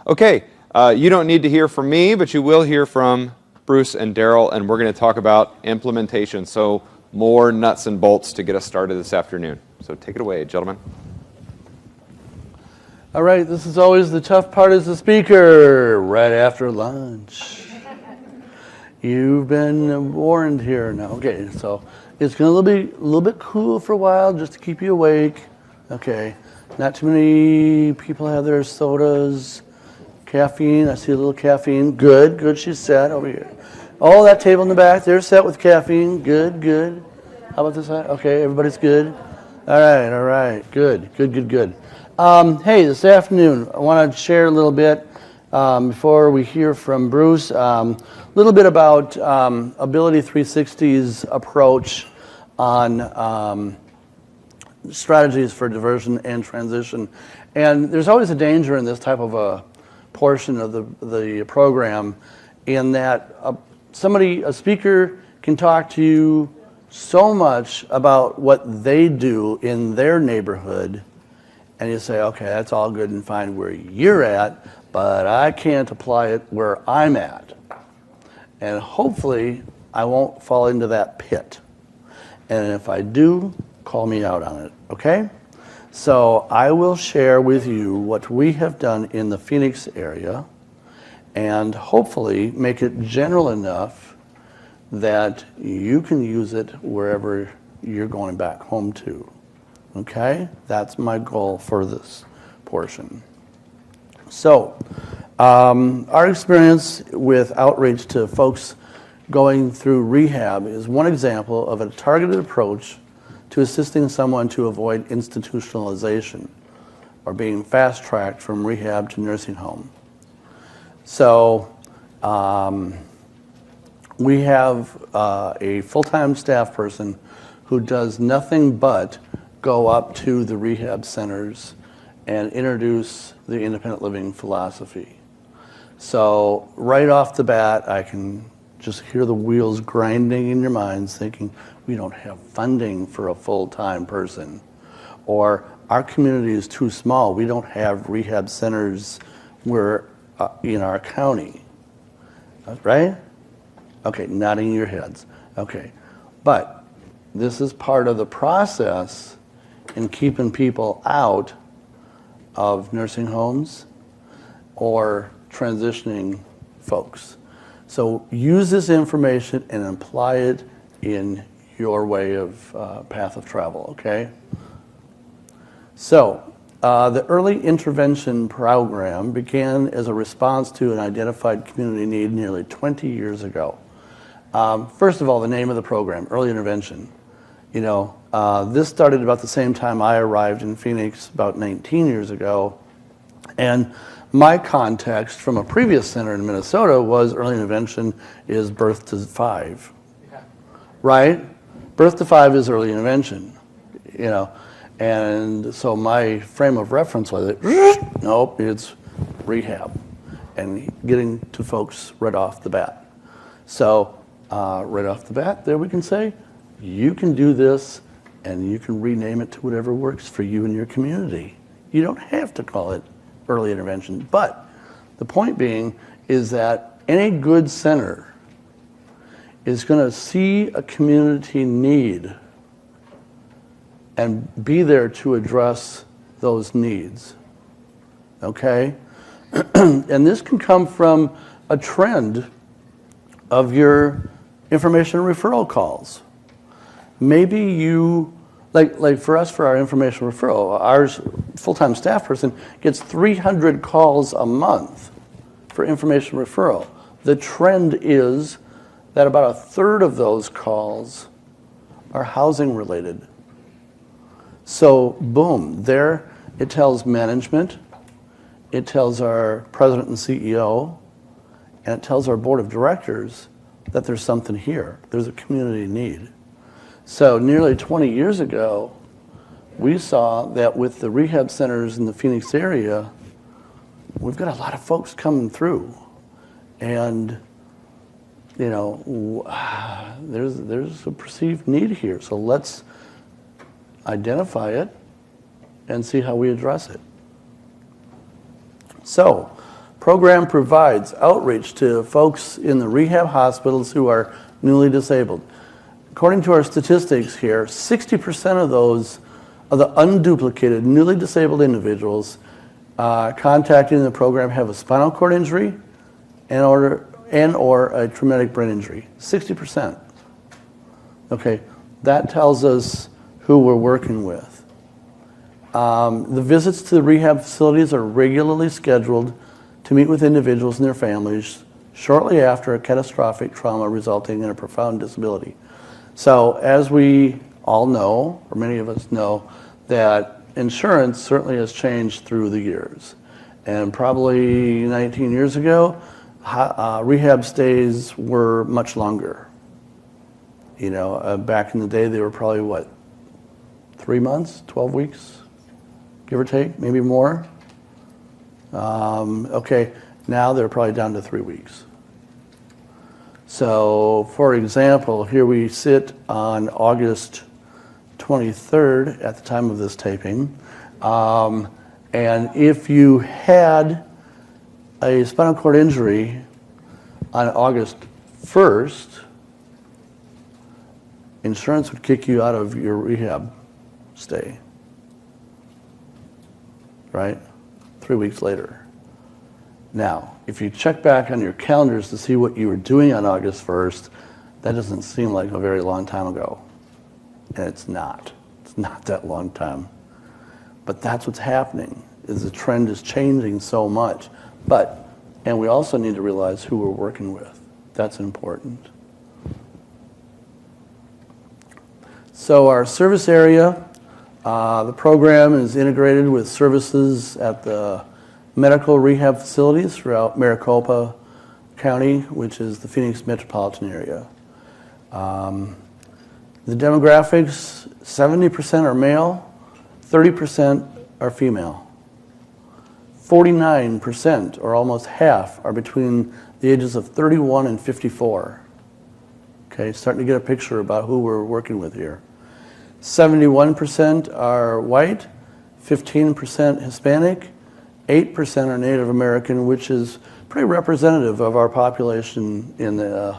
Okay, you don't need to hear from me, but you will hear from Bruce and Daryl, and we're going to talk about implementation. So more nuts and bolts to get us started this afternoon. So take it away, gentlemen. All right, this is always the tough part as a speaker, right after lunch. You've been warned here now. Okay, so it's going to be a little bit cool for a while just to keep you awake. Okay, not too many people have their sodas. Caffeine, I see a little caffeine. Good, good, she's set over here. Oh, that table in the back, they're set with caffeine. Good, good. How about this side? Okay, everybody's good. All right, good. Hey, this afternoon, I want to share a little bit, before we hear from Bruce, a little bit about Ability 360's approach on strategies for diversion and transition. And there's always a danger in this type of a portion of the program in that a speaker can talk to you so much about what they do in their neighborhood, and you say, okay, that's all good and fine where you're at, but I can't apply it where I'm at. And hopefully I won't fall into that pit. And if I do, call me out on it, okay? So I will share with you what we have done in the Phoenix area and hopefully make it general enough that you can use it wherever you're going back home to. Okay? That's my goal for this portion. So, our experience with outreach to folks going through rehab is one example of a targeted approach to assisting someone to avoid institutionalization or being fast-tracked from rehab to nursing home. So we have a full-time staff person who does nothing but go up to the rehab centers and introduce the independent living philosophy. So right off the bat, I can just hear the wheels grinding in your minds thinking, we don't have funding for a full-time person. Or our community is too small. We don't have rehab centers in our county. Right? Okay, nodding your heads. Okay. But this is part of the process in keeping people out of nursing homes or transitioning folks. So use this information and apply it in your way of path of travel, okay? So the early intervention program began as a response to an identified community need nearly 20 years ago. First of all, the name of the program, early intervention. You know, this started about the same time I arrived in Phoenix about 19 years ago. And my context from a previous center in Minnesota was early intervention is birth to 5. Yeah. Right? Birth to 5 is early intervention, you know. And so my frame of reference was, nope, it's rehab and getting to folks right off the bat. So right off the bat, there we can say, you can do this and you can rename it to whatever works for you and your community. You don't have to call it early intervention, but the point being is that any good center is going to see a community need and be there to address those needs, okay? And this can come from a trend of your information referral calls. Maybe you, like for us, for our information referral, our full-time staff person gets 300 calls a month for information referral. The trend is that about a third of those calls are housing related. So boom, there it tells management, it tells our president and CEO, and it tells our board of directors that there's something here. There's a community need. So nearly 20 years ago, we saw that with the rehab centers in the Phoenix area, we've got a lot of folks coming through. And, you know, there's a perceived need here. So let's identify it and see how we address it. So program provides outreach to folks in the rehab hospitals who are newly disabled. According to our statistics here, 60% of those of the unduplicated newly disabled individuals contacting the program have a spinal cord injury and or a traumatic brain injury. 60%. Okay, that tells us who we're working with. The visits to the rehab facilities are regularly scheduled to meet with individuals and their families shortly after a catastrophic trauma resulting in a profound disability. So as we all know, or many of us know, that insurance certainly has changed through the years. And probably 19 years ago, rehab stays were much longer. You know, back in the day, they were probably, what, 3 months, 12 weeks, give or take, maybe more? Okay, now they're probably down to 3 weeks. So, for example, here we sit on August 23rd at the time of this taping. And if you had a spinal cord injury on August 1st, insurance would kick you out of your rehab stay, right? 3 weeks later. Now, if you check back on your calendars to see what you were doing on August 1st, that doesn't seem like a very long time ago. And it's not. It's not that long time. But that's what's happening, is the trend is changing so much. And we also need to realize who we're working with. That's important. So our service area, the program is integrated with services at the medical rehab facilities throughout Maricopa County, which is the Phoenix metropolitan area. The demographics, 70% are male, 30% are female. 49%, or almost half, are between the ages of 31 and 54. Okay, starting to get a picture about who we're working with here. 71% are white, 15% Hispanic, 8% are Native American, which is pretty representative of our population in the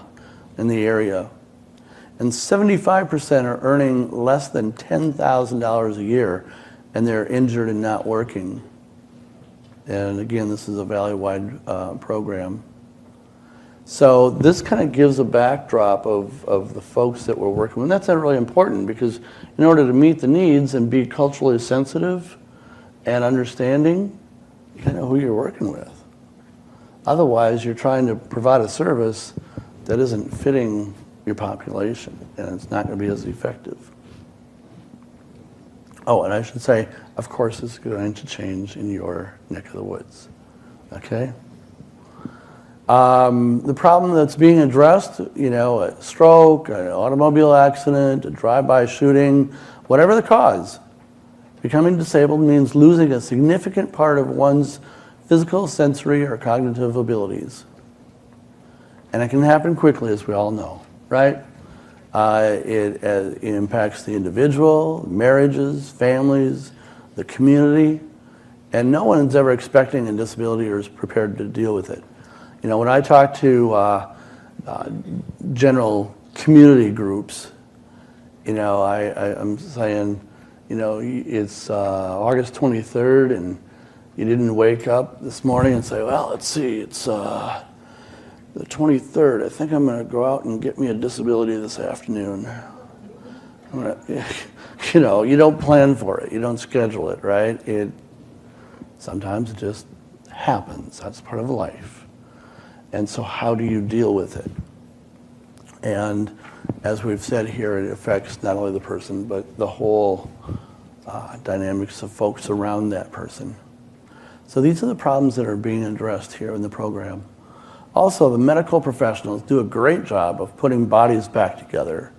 area. And 75% are earning less than $10,000 a year, and they're injured and not working. And again, this is a valley-wide program. So this kind of gives a backdrop of the folks that we're working with. And that's really important because in order to meet the needs and be culturally sensitive and understanding, you gotta know who you're working with. Otherwise, you're trying to provide a service that isn't fitting your population, and it's not going to be as effective. Oh, and I should say, of course, it's going to change in your neck of the woods. Okay? The problem that's being addressed, you know, a stroke, an automobile accident, a drive-by shooting, whatever the cause, becoming disabled means losing a significant part of one's physical, sensory, or cognitive abilities. And it can happen quickly, as we all know, right? It impacts the individual, marriages, families, the community, and no one is ever expecting a disability or is prepared to deal with it. You know, when I talk to general community groups, you know, I'm saying, you know, it's August 23rd and you didn't wake up this morning and say, well, let's see, it's the 23rd. I think I'm going to go out and get me a disability this afternoon. You know, you don't plan for it. You don't schedule it, right? Sometimes it just happens. That's part of life. And so how do you deal with it? And as we've said here, it affects not only the person, but the whole dynamics of folks around that person. So these are the problems that are being addressed here in the program. Also, the medical professionals do a great job of putting bodies back together.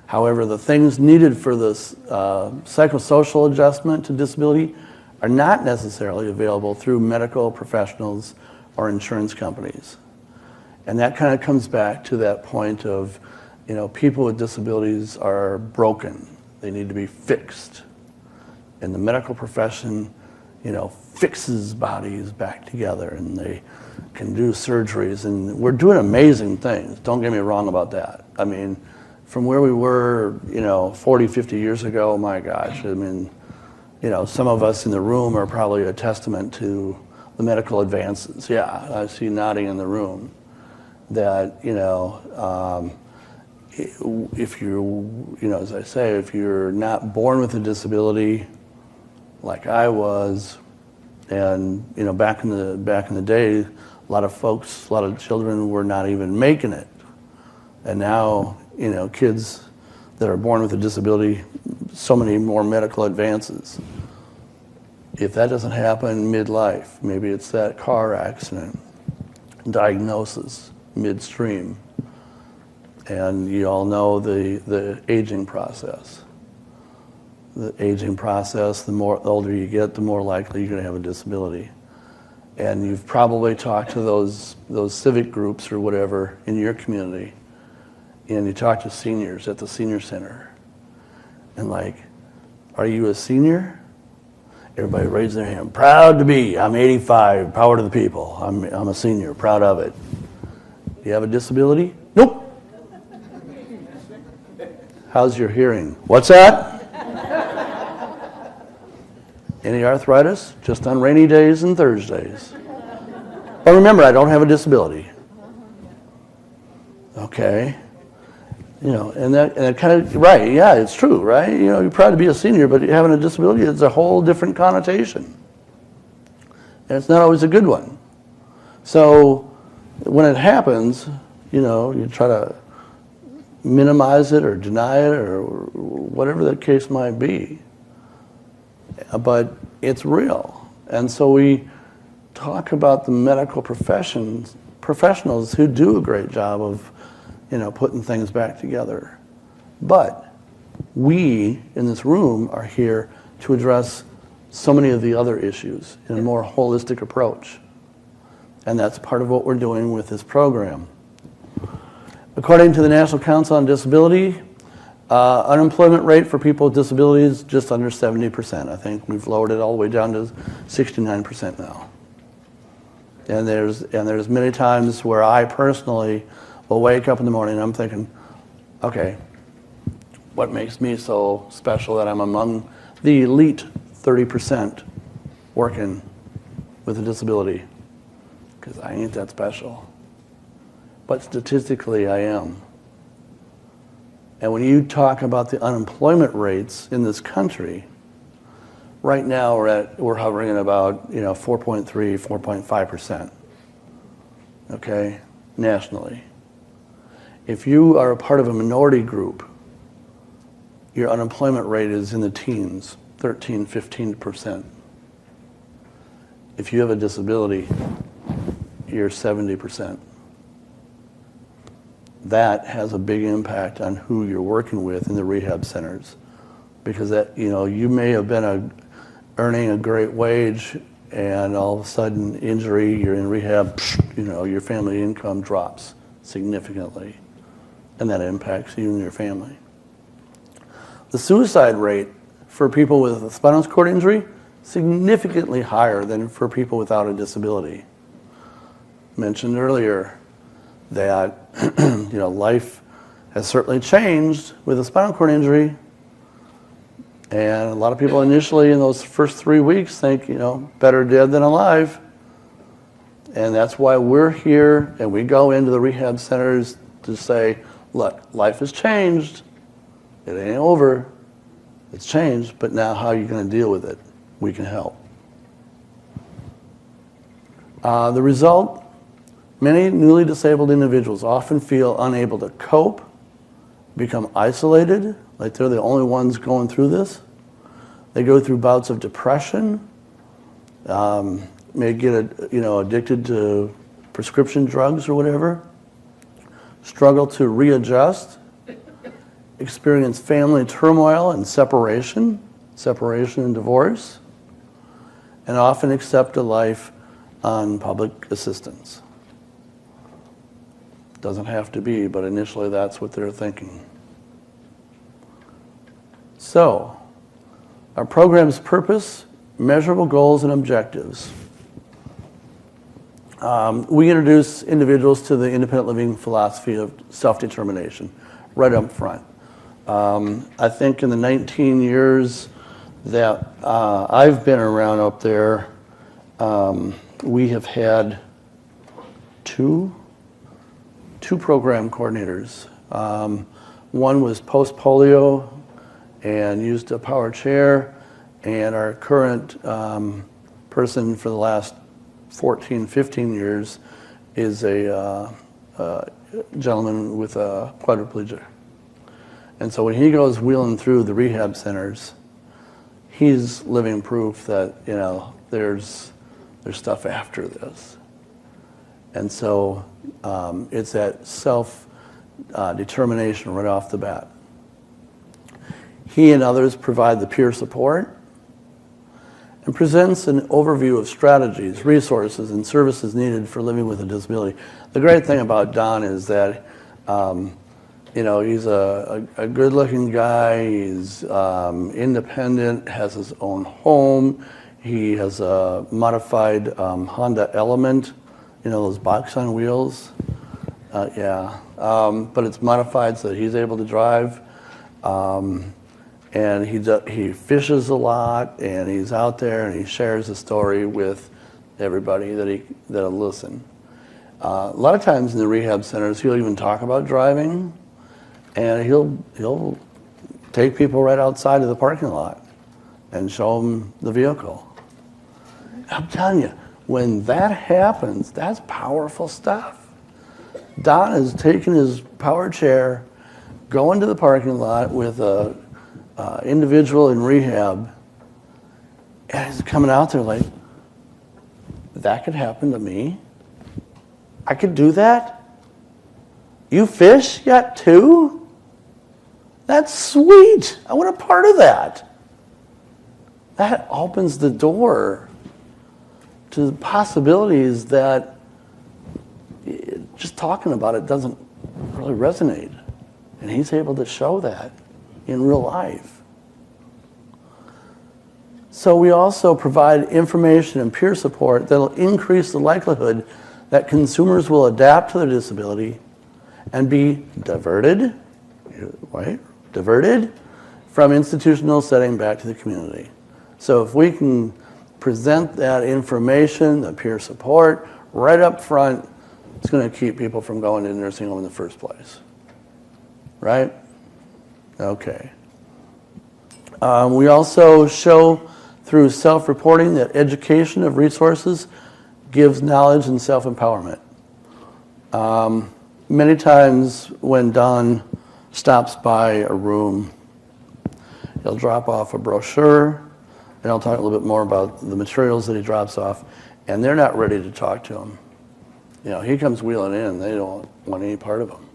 However, the things needed for this psychosocial adjustment to disability are not necessarily available through medical professionals or insurance companies. And that kind of comes back to that point of, you know, people with disabilities are broken. They need to be fixed. And the medical profession fixes bodies back together, and they can do surgeries, and we're doing amazing things. Don't get me wrong about that. I mean, from where we were, 40, 50 years ago, my gosh, I mean, some of us in the room are probably a testament to the medical advances. Yeah, I see nodding in the room. That, if you, as I say, if you're not born with a disability, like I was, and back in the day, a lot of folks, a lot of children were not even making it, and now kids that are born with a disability, so many more medical advances. If that doesn't happen midlife, maybe it's that car accident, diagnosis midstream, and you all know the aging process. The aging process, the older you get, the more likely you're going to have a disability. And you've probably talked to those civic groups or whatever in your community, and you talk to seniors at the senior center, and like, are you a senior? Everybody raise their hand. Proud to be. I'm 85. Power to the people. I'm a senior. Proud of it. Do you have a disability? Nope. How's your hearing? What's that? Any arthritis? Just on rainy days and Thursdays. But remember, I don't have a disability. Okay. And that kind of, right, yeah, it's true, right? You're proud to be a senior, but having a disability is a whole different connotation. And it's not always a good one. So when it happens, you try to minimize it or deny it or whatever the case might be. But it's real. And so we talk about the medical professionals who do a great job of putting things back together. But we in this room are here to address so many of the other issues in a more holistic approach. And that's part of what we're doing with this program. According to the National Council on Disability, unemployment rate for people with disabilities just under 70%. I think we've lowered it all the way down to 69% now. And there's many times where I personally will wake up in the morning and I'm thinking, okay, what makes me so special that I'm among the elite 30% working with a disability? Because I ain't that special. But statistically, I am. And when you talk about the unemployment rates in this country, right now we're hovering at about 4.3, 4.5%. Okay, nationally. If you are a part of a minority group, your unemployment rate is in the teens, 13, 15%. If you have a disability, you're 70%. That has a big impact on who you're working with in the rehab centers, because that you may have been earning a great wage, and all of a sudden injury, you're in rehab, your family income drops significantly, and that impacts you and your family. The suicide rate for people with a spinal cord injury, significantly higher than for people without a disability. Mentioned earlier that life has certainly changed with a spinal cord injury, and a lot of people initially in those first 3 weeks think better dead than alive, and that's why we're here and we go into the rehab centers to say, look, life has changed, it ain't over, it's changed, but now how are you going to deal with it? We can help. The result, many newly disabled individuals often feel unable to cope, become isolated, like they're the only ones going through this. They go through bouts of depression, may get addicted to prescription drugs or whatever, struggle to readjust, experience family turmoil and separation and divorce, and often accept a life on public assistance. Doesn't have to be, but initially that's what they're thinking. So, our program's purpose measurable goals and objectives. We introduce individuals to the independent living philosophy of self-determination right up front. I think in the 19 years that I've been around up there, we have had two program coordinators. One was post-polio and used a power chair, and our current person for the last 14, 15 years is a gentleman with a quadriplegia. And so when he goes wheeling through the rehab centers, he's living proof that, you know, there's stuff after this. And so it's that self-determination right off the bat. He and others provide the peer support and presents an overview of strategies, resources, and services needed for living with a disability. The great thing about Don is that, you know, he's a good-looking guy. He's independent, has his own home. He has a modified Honda Element, you know, those box on wheels. But it's modified so that he's able to drive. And he fishes a lot, and he's out there, and he shares his story with everybody that'll listen. A lot of times in the rehab centers, he'll even talk about driving, and he'll take people right outside of the parking lot and show them the vehicle. I'm telling you, when that happens, that's powerful stuff. Don is taking his power chair, going to the parking lot with a individual in rehab, and he's coming out there like, that could happen to me. I could do that. You fish yet too? That's sweet. I want a part of that. That opens the door to the possibilities that just talking about it doesn't really resonate. And he's able to show that in real life. So we also provide information and peer support that will increase the likelihood that consumers will adapt to their disability and be diverted from institutional setting back to the community. So if we can present that information, the peer support, right up front, it's going to keep people from going to the nursing home in the first place. Right? Okay. We also show through self-reporting that education of resources gives knowledge and self-empowerment. Many times when Don stops by a room, he'll drop off a brochure, and I'll talk a little bit more about the materials that he drops off, and they're not ready to talk to him. You know, he comes wheeling in, they don't want any part of him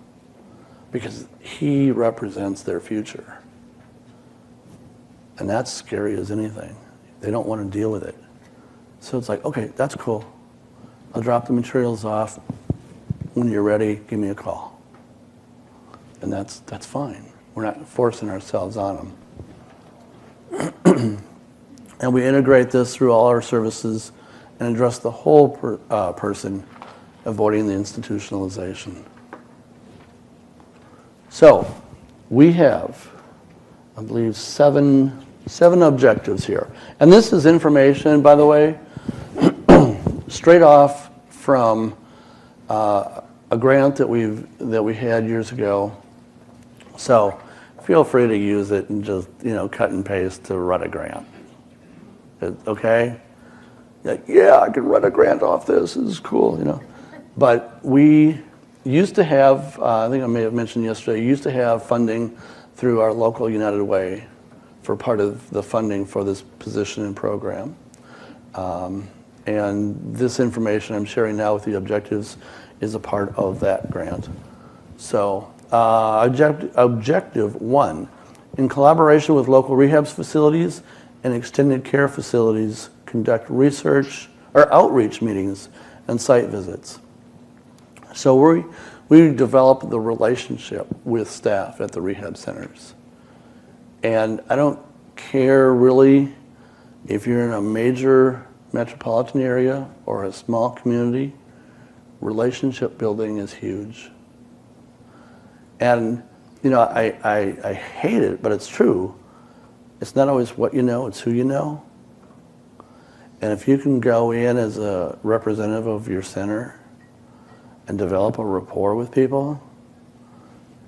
because he represents their future. And that's scary as anything. They don't want to deal with it. So it's like, okay, that's cool. I'll drop the materials off. When you're ready, give me a call. And that's fine. We're not forcing ourselves on them. And we integrate this through all our services and address the whole person, avoiding the institutionalization. So we have, I believe, seven objectives here. And this is information, by the way, straight off from a grant that we had years ago. So feel free to use it and just, you know, cut and paste to run a grant. Okay? Yeah, I can run a grant off this. This is cool, you know. But we used to have, I think I may have mentioned yesterday, used to have funding through our local United Way for part of the funding for this position and program. And this information I'm sharing now with the objectives is a part of that grant. So objective 1, in collaboration with local rehab facilities and extended care facilities, conduct research or outreach meetings and site visits. So we develop the relationship with staff at the rehab centers. And I don't care really If you're in a major metropolitan area or a small community, relationship building is huge. And, you know, I hate it, but it's true. It's not always what you know, it's who you know. And if you can go in as a representative of your center and develop a rapport with people,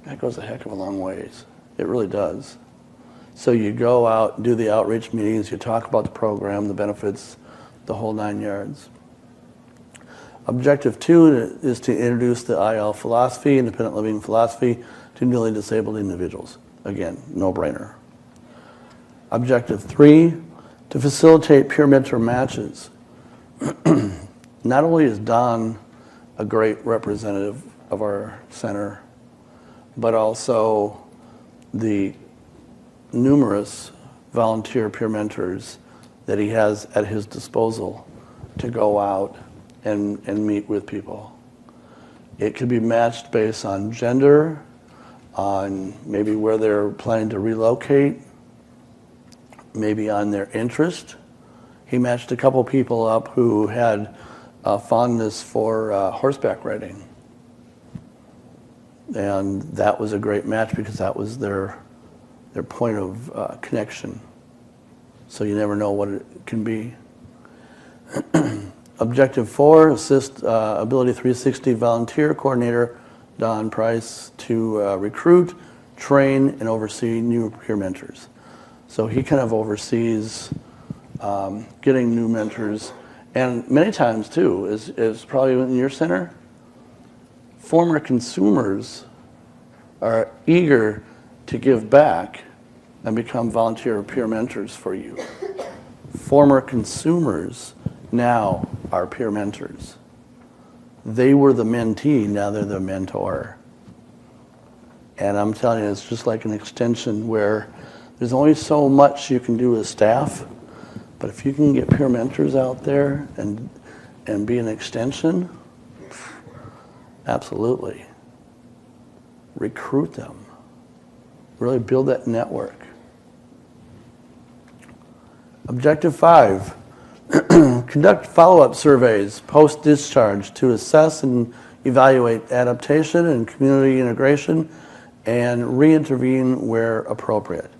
that goes a heck of a long ways. It really does. So you go out, do the outreach meetings, you talk about the program, the benefits, the whole 9 yards. Objective 2 is to introduce the IL philosophy, independent living philosophy, to newly disabled individuals. Again, no-brainer. Objective 3, to facilitate peer mentor matches. Not only is Don a great representative of our center, but also the numerous volunteer peer mentors that he has at his disposal to go out and meet with people. It could be matched based on gender, on maybe where they're planning to relocate, maybe on their interest. He matched a couple people up who had a fondness for horseback riding. And that was a great match because that was their point of connection. So you never know what it can be. Objective 4, assist Ability 360 volunteer coordinator Don Price to recruit, train, and oversee new peer mentors. So he kind of oversees getting new mentors. And many times too, is probably in your center, former consumers are eager to give back and become volunteer peer mentors for you. Former consumers now are peer mentors. They were the mentee, now they're the mentor. And I'm telling you, it's just like an extension where there's only so much you can do as staff, but if you can get peer mentors out there and be an extension, absolutely. Recruit them. Really build that network. Objective 5, conduct follow-up surveys post-discharge to assess and evaluate adaptation and community integration and re-intervene where appropriate.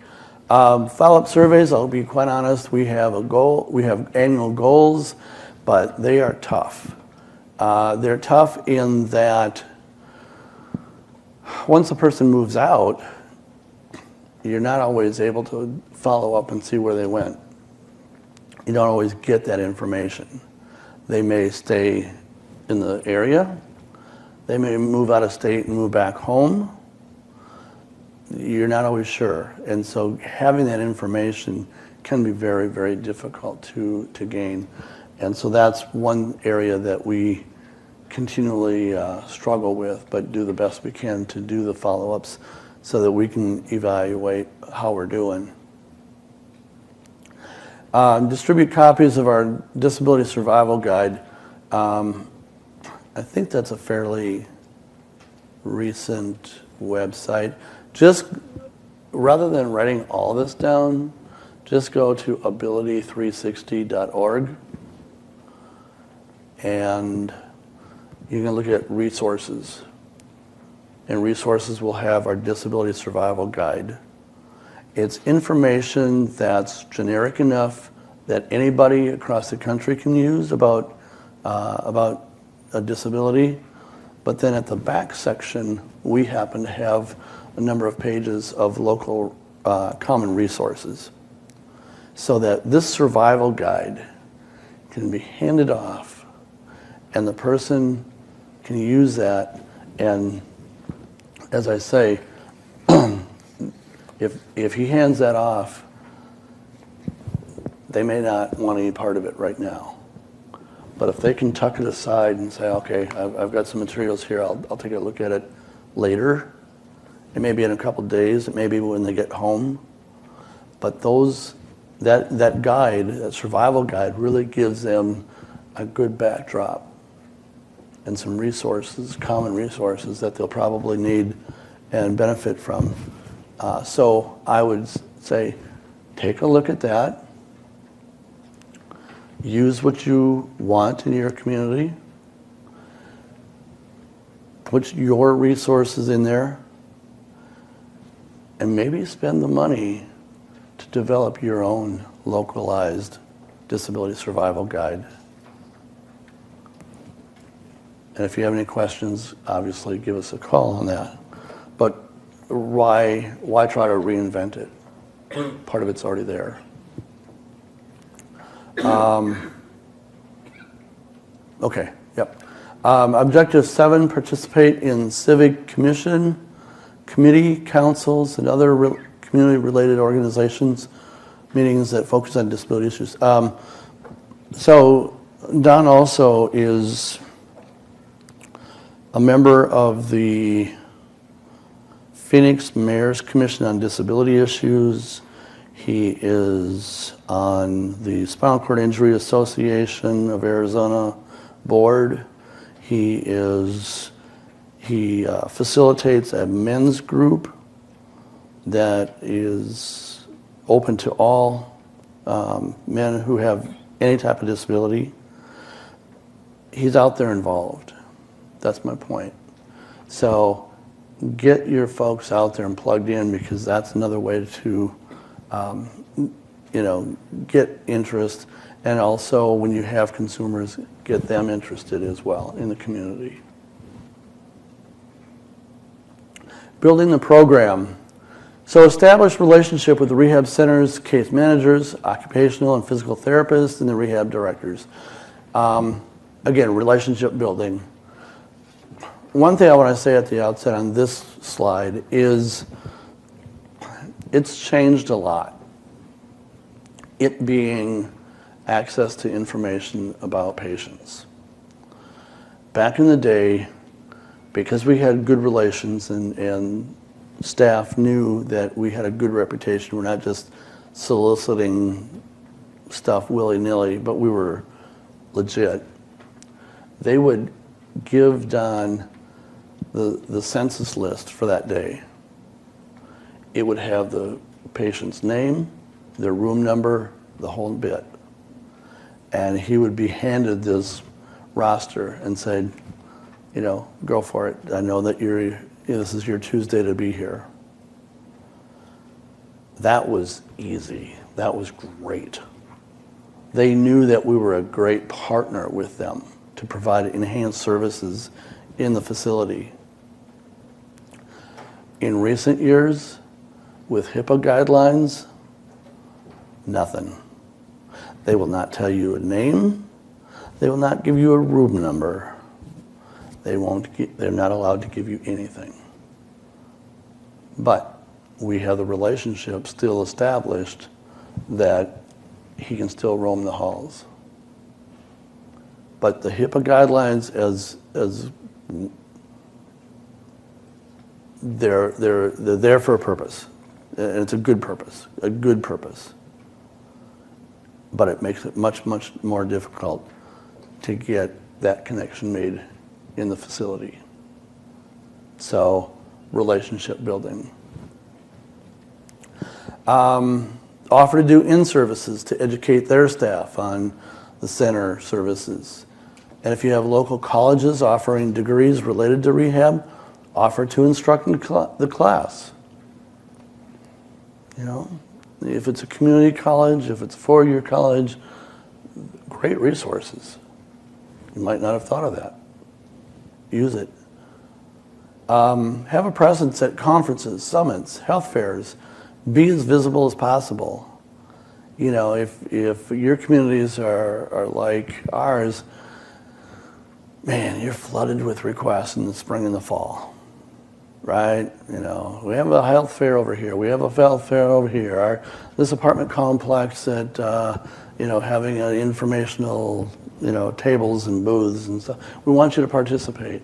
Follow-up surveys, I'll be quite honest, we have a goal, we have annual goals, but they are tough. They're tough in that once a person moves out, you're not always able to follow up and see where they went. You don't always get that information. They may stay in the area. They may move out of state and move back home. You're not always sure. And so having that information can be very, very difficult to gain. And so that's one area that we continually struggle with, but do the best we can to do the follow-ups so that we can evaluate how we're doing. Distribute copies of our Disability Survival Guide. I think that's a fairly recent website. Just rather than writing all this down, just go to ability360.org and you can look at resources. And resources will have our Disability Survival Guide. It's information that's generic enough that anybody across the country can use about a disability. But then at the back section, we happen to have a number of pages of local common resources so that this survival guide can be handed off and the person can use that. And as I say, if he hands that off, they may not want any part of it right now. But if they can tuck it aside and say, okay, I've got some materials here, I'll take a look at it later. It may be in a couple days, it may be when they get home. But that guide, that survival guide, really gives them a good backdrop and some resources, common resources that they'll probably need and benefit from. So I would say, take a look at that. use what you want in your community, put your resources in there, and maybe spend the money to develop your own localized disability survival guide. And if you have any questions, obviously give us a call on that. But why try to reinvent it? Part of it's already there. Okay, yep. Objective 7, participate in civic commission, committee, councils, and other community-related organizations, meetings that focus on disability issues. So Don also is a member of the Phoenix Mayor's Commission on Disability Issues. He is on the Spinal Cord Injury Association of Arizona board. He facilitates a men's group that is open to all men who have any type of disability. He's out there involved. That's my point. So get your folks out there and plugged in, because that's another way to get interest, and also when you have consumers, get them interested as well in the community. Building the program. So establish relationship with the rehab centers, case managers, occupational and physical therapists, and the rehab directors. Again, relationship building. One thing I want to say at the outset on this slide is it's changed a lot. It being access to information about patients. Back in the day, because we had good relations and staff knew that we had a good reputation, we're not just soliciting stuff willy-nilly, but we were legit. They would give Don the census list for that day. It would have the patient's name, their room number, the whole bit. And he would be handed this roster and said, go for it. I know that this is your Tuesday to be here. That was easy. That was great. They knew that we were a great partner with them to provide enhanced services in the facility. In recent years, with HIPAA guidelines, nothing. They will not tell you a name. They will not give you a room number. They're not allowed to give you anything. But we have the relationship still established that he can still roam the halls. But the HIPAA guidelines, as they're there for a purpose, and it's a good purpose. But it makes it much, much more difficult to get that connection made in the facility. So, relationship building. Offer to do in-services to educate their staff on the center services. And if you have local colleges offering degrees related to rehab, offer to instruct in the class. If it's a community college, if it's a four-year college, great resources. You might not have thought of that. Use it. Have a presence at conferences, summits, health fairs. Be as visible as possible. If your communities are like ours, man, you're flooded with requests in the spring and the fall, right? We have a health fair over here. We have a health fair over here. This apartment complex that, having an informational, tables and booths and stuff. We want you to participate.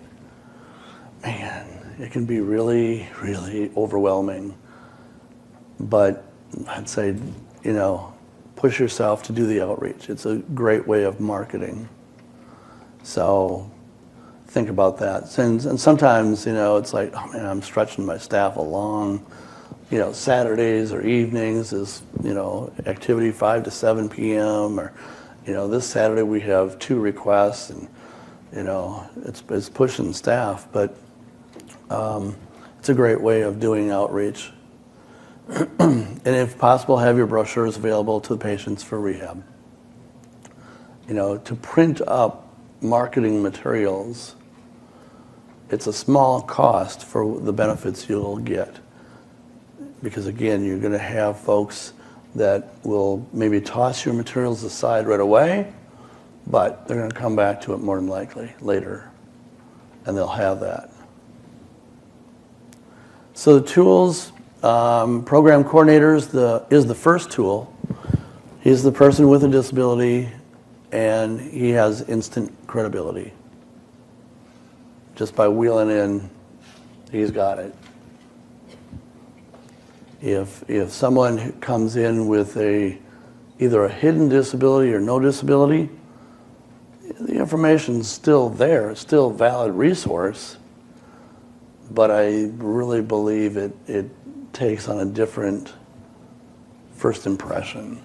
Man, it can be really, really overwhelming. But I'd say, push yourself to do the outreach. It's a great way of marketing. So think about that. And sometimes, it's like, oh man, I'm stretching my staff along. Saturdays or evenings is, activity 5 to 7 p.m. or, This Saturday we have 2 requests, and it's pushing staff, but it's a great way of doing outreach. And if possible, have your brochures available to the patients for rehab. To print up marketing materials, it's a small cost for the benefits you'll get. Because again, you're going to have folks that will maybe toss your materials aside right away, but they're going to come back to it more than likely later, and they'll have that. So the tools, program coordinators is the first tool. He's the person with a disability, and he has instant credibility. Just by wheeling in, he's got it. If someone comes in with either a hidden disability or no disability, the information's still there, it's still a valid resource, but I really believe it takes on a different first impression.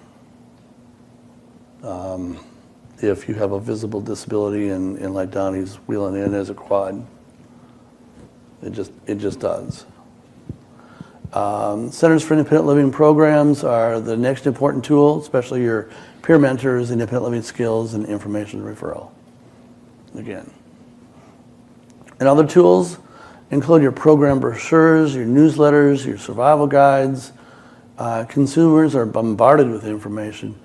If you have a visible disability and like Donnie's wheeling in as a quad, it just does. Centers for Independent Living programs are the next important tool, especially your peer mentors, independent living skills, and information referral. Again. And other tools include your program brochures, your newsletters, your survival guides. Consumers are bombarded with information.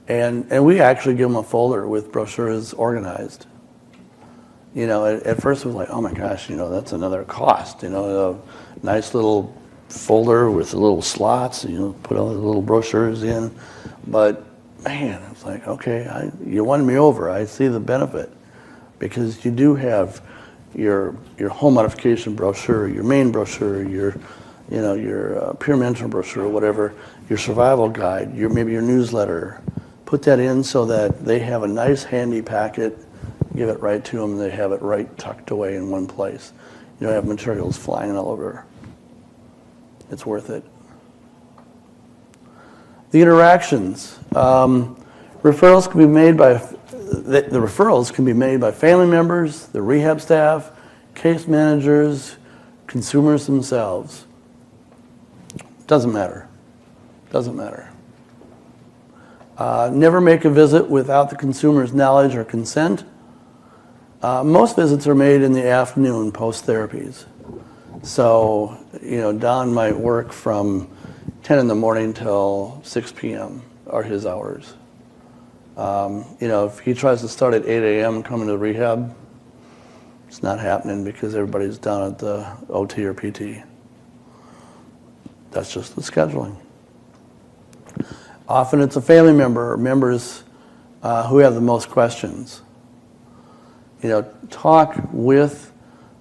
And we actually give them a folder with brochures organized. At first it was like, oh my gosh, that's another cost. A nice little folder with the little slots, put all the little brochures in. But man, it's like, okay, you won me over. I see the benefit, because you do have your home modification brochure, your main brochure, your peer mentor brochure, whatever, your survival guide, maybe your newsletter. Put that in so that they have a nice handy packet. Give it right to them. They have it right tucked away in one place. You don't have materials flying all over. It's worth it. The interactions. Referrals can be made by the referrals can be made by family members, the rehab staff, case managers, consumers themselves. Doesn't matter. Doesn't matter. Never make a visit without the consumer's knowledge or consent. Most visits are made in the afternoon post-therapies. So, Don might work from 10 in the morning till 6 p.m. are his hours. If he tries to start at 8 a.m. coming to rehab, it's not happening because everybody's down at the OT or PT. That's just the scheduling. Often it's a family member or members who have the most questions. Talk with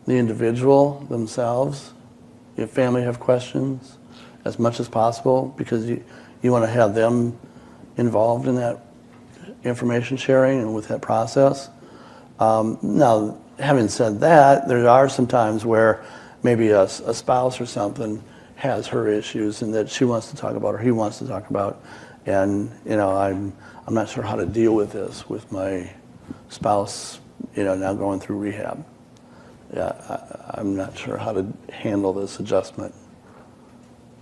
the individual themselves. If family have questions, as much as possible, because you want to have them involved in that information sharing and with that process. Now, having said that, there are some times where maybe a spouse or something has her issues and that she wants to talk about or he wants to talk about. And, I'm not sure how to deal with this with my spouse, now going through rehab. I'm not sure how to handle this adjustment.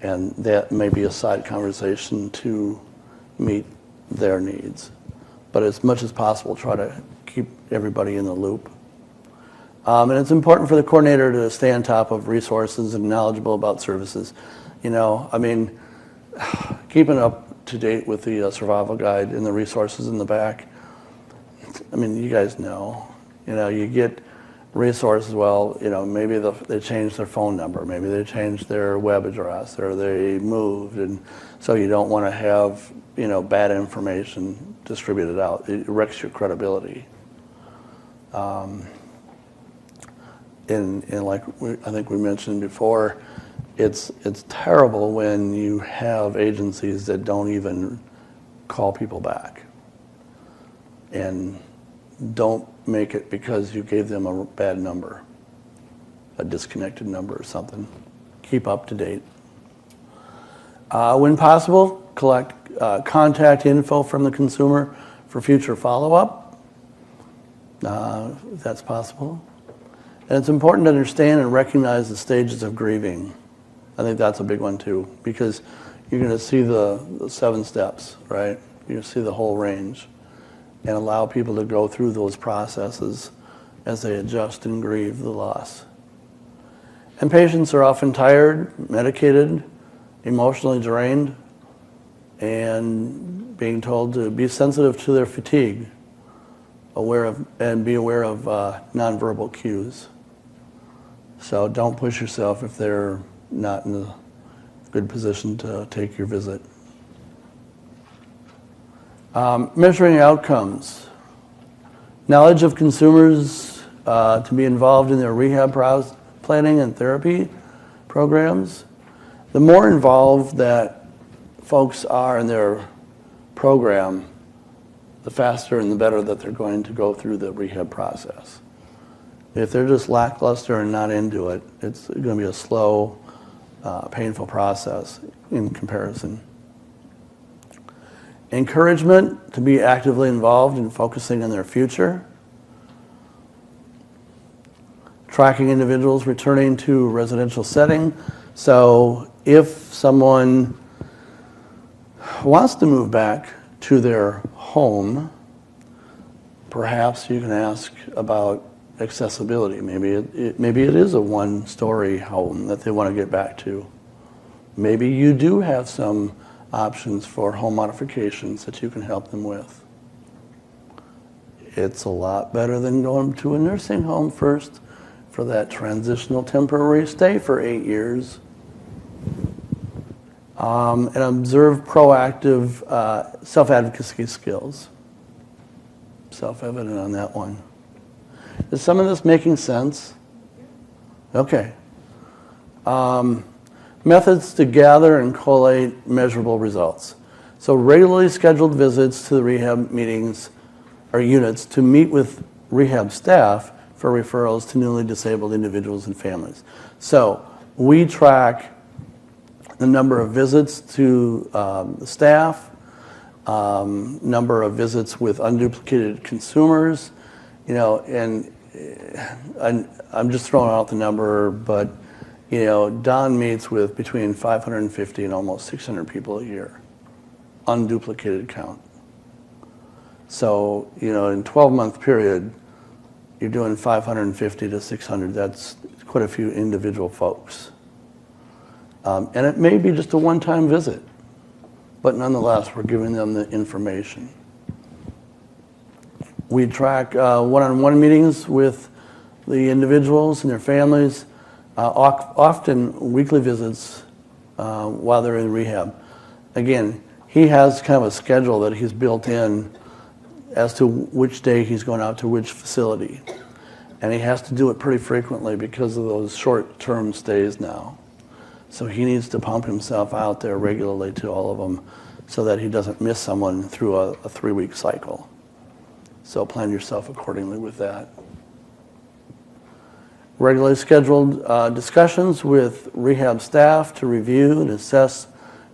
And that may be a side conversation to meet their needs. But as much as possible, try to keep everybody in the loop. And it's important for the coordinator to stay on top of resources and knowledgeable about services. Keeping up to date with the survival guide and the resources in the back. You guys know. You get resources, maybe they changed their phone number, maybe they changed their web address, or they moved, and so you don't want to have, bad information distributed out. It wrecks your credibility. And like I think we mentioned before, it's terrible when you have agencies that don't even call people back and don't make it because you gave them a bad number, a disconnected number or something. Keep up to date. When possible, collect contact info from the consumer for future follow-up. If that's possible. And it's important to understand and recognize the stages of grieving. I think that's a big one too, because you're going to see the 7 steps, right? You're going to see the whole range, and allow people to go through those processes as they adjust and grieve the loss. And patients are often tired, medicated, emotionally drained, and being told to be sensitive to their fatigue, be aware of nonverbal cues. So don't push yourself if they're not in a good position to take your visit. Measuring outcomes. Knowledge of consumers to be involved in their rehab planning and therapy programs. The more involved that folks are in their program, the faster and the better that they're going to go through the rehab process. If they're just lackluster and not into it, it's going to be a slow, painful process in comparison. Encouragement to be actively involved in focusing on their future. Tracking individuals returning to a residential setting. So if someone wants to move back to their home, perhaps you can ask about accessibility. Maybe it is a one-story home that they want to get back to. Maybe you do have some options for home modifications that you can help them with. It's a lot better than going to a nursing home first for that transitional temporary stay for 8 years. And observe proactive self-advocacy skills. Self-evident on that one. Is some of this making sense? Okay. Methods to gather and collate measurable results. So regularly scheduled visits to the rehab meetings or units to meet with rehab staff for referrals to newly disabled individuals and families. So we track the number of visits to the staff, number of visits with unduplicated consumers, and I'm just throwing out the number, but Don meets with between 550 and almost 600 people a year, unduplicated count. So, in a 12-month period, you're doing 550 to 600. That's quite a few individual folks. And it may be just a one-time visit, but nonetheless, we're giving them the information. We track one-on-one meetings with the individuals and their families, often weekly visits while they're in rehab. Again, he has kind of a schedule that he's built in as to which day he's going out to which facility. And he has to do it pretty frequently because of those short-term stays now. So he needs to pump himself out there regularly to all of them so that he doesn't miss someone through a 3-week cycle. So plan yourself accordingly with that. Regularly scheduled discussions with rehab staff to review and assess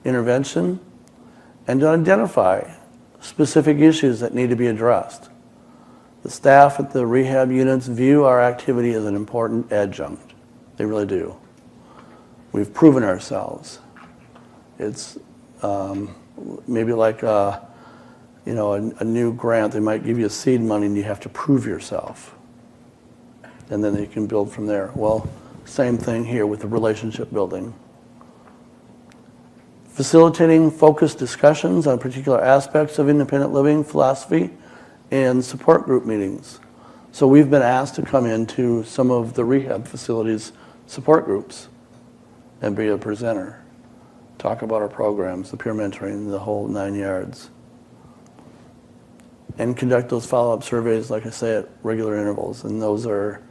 intervention and to identify specific issues that need to be addressed. The staff at the rehab units view our activity as an important adjunct. They really do. We've proven ourselves. It's maybe like a new grant. They might give you a seed money and you have to prove yourself. And then you can build from there. Well, same thing here with the relationship building. Facilitating focused discussions on particular aspects of independent living philosophy and support group meetings. So we've been asked to come into some of the rehab facilities support groups and be a presenter, talk about our programs, the peer mentoring, the whole 9 yards. And conduct those follow-up surveys, like I say, at regular intervals. And those are,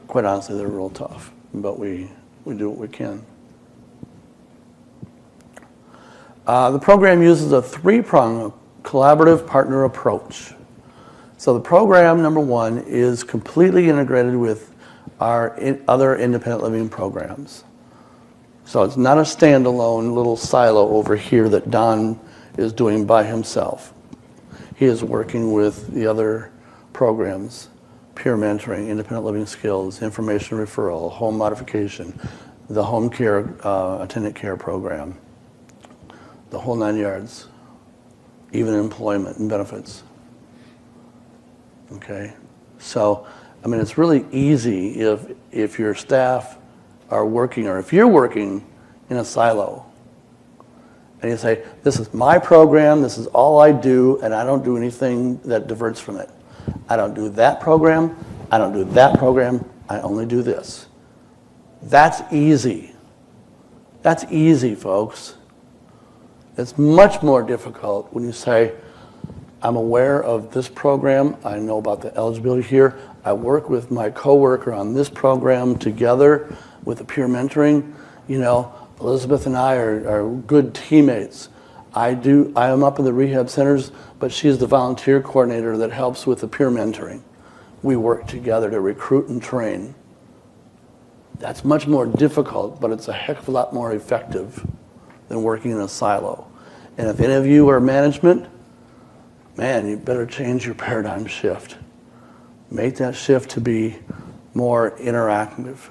quite honestly, they're real tough, but we do what we can. The program uses a 3-pronged collaborative partner approach. So the program, number 1, is completely integrated with our other independent living programs. So it's not a standalone little silo over here that Don is doing by himself. he is working with the other programs, peer mentoring, independent living skills, information referral, home modification, the home care, attendant care program, the whole 9 yards, even employment and benefits. Okay, so I mean, it's really easy if your staff are working, or if you're working in a silo, and you say, this is my program, this is all I do, and I don't do anything that diverts from it. I don't do that program, I don't do that program, I only do this. That's easy. That's easy, folks. It's much more difficult when you say, I'm aware of this program, I know about the eligibility here, I work with my coworker on this program together with the peer mentoring. You know, Elizabeth and I are good teammates. I am up in the rehab centers, but she's the volunteer coordinator that helps with the peer mentoring. We work together to recruit and train. That's much more difficult, but it's a heck of a lot more effective than working in a silo. And if any of you are management, man, you better change your paradigm shift. Make that shift to be more interactive.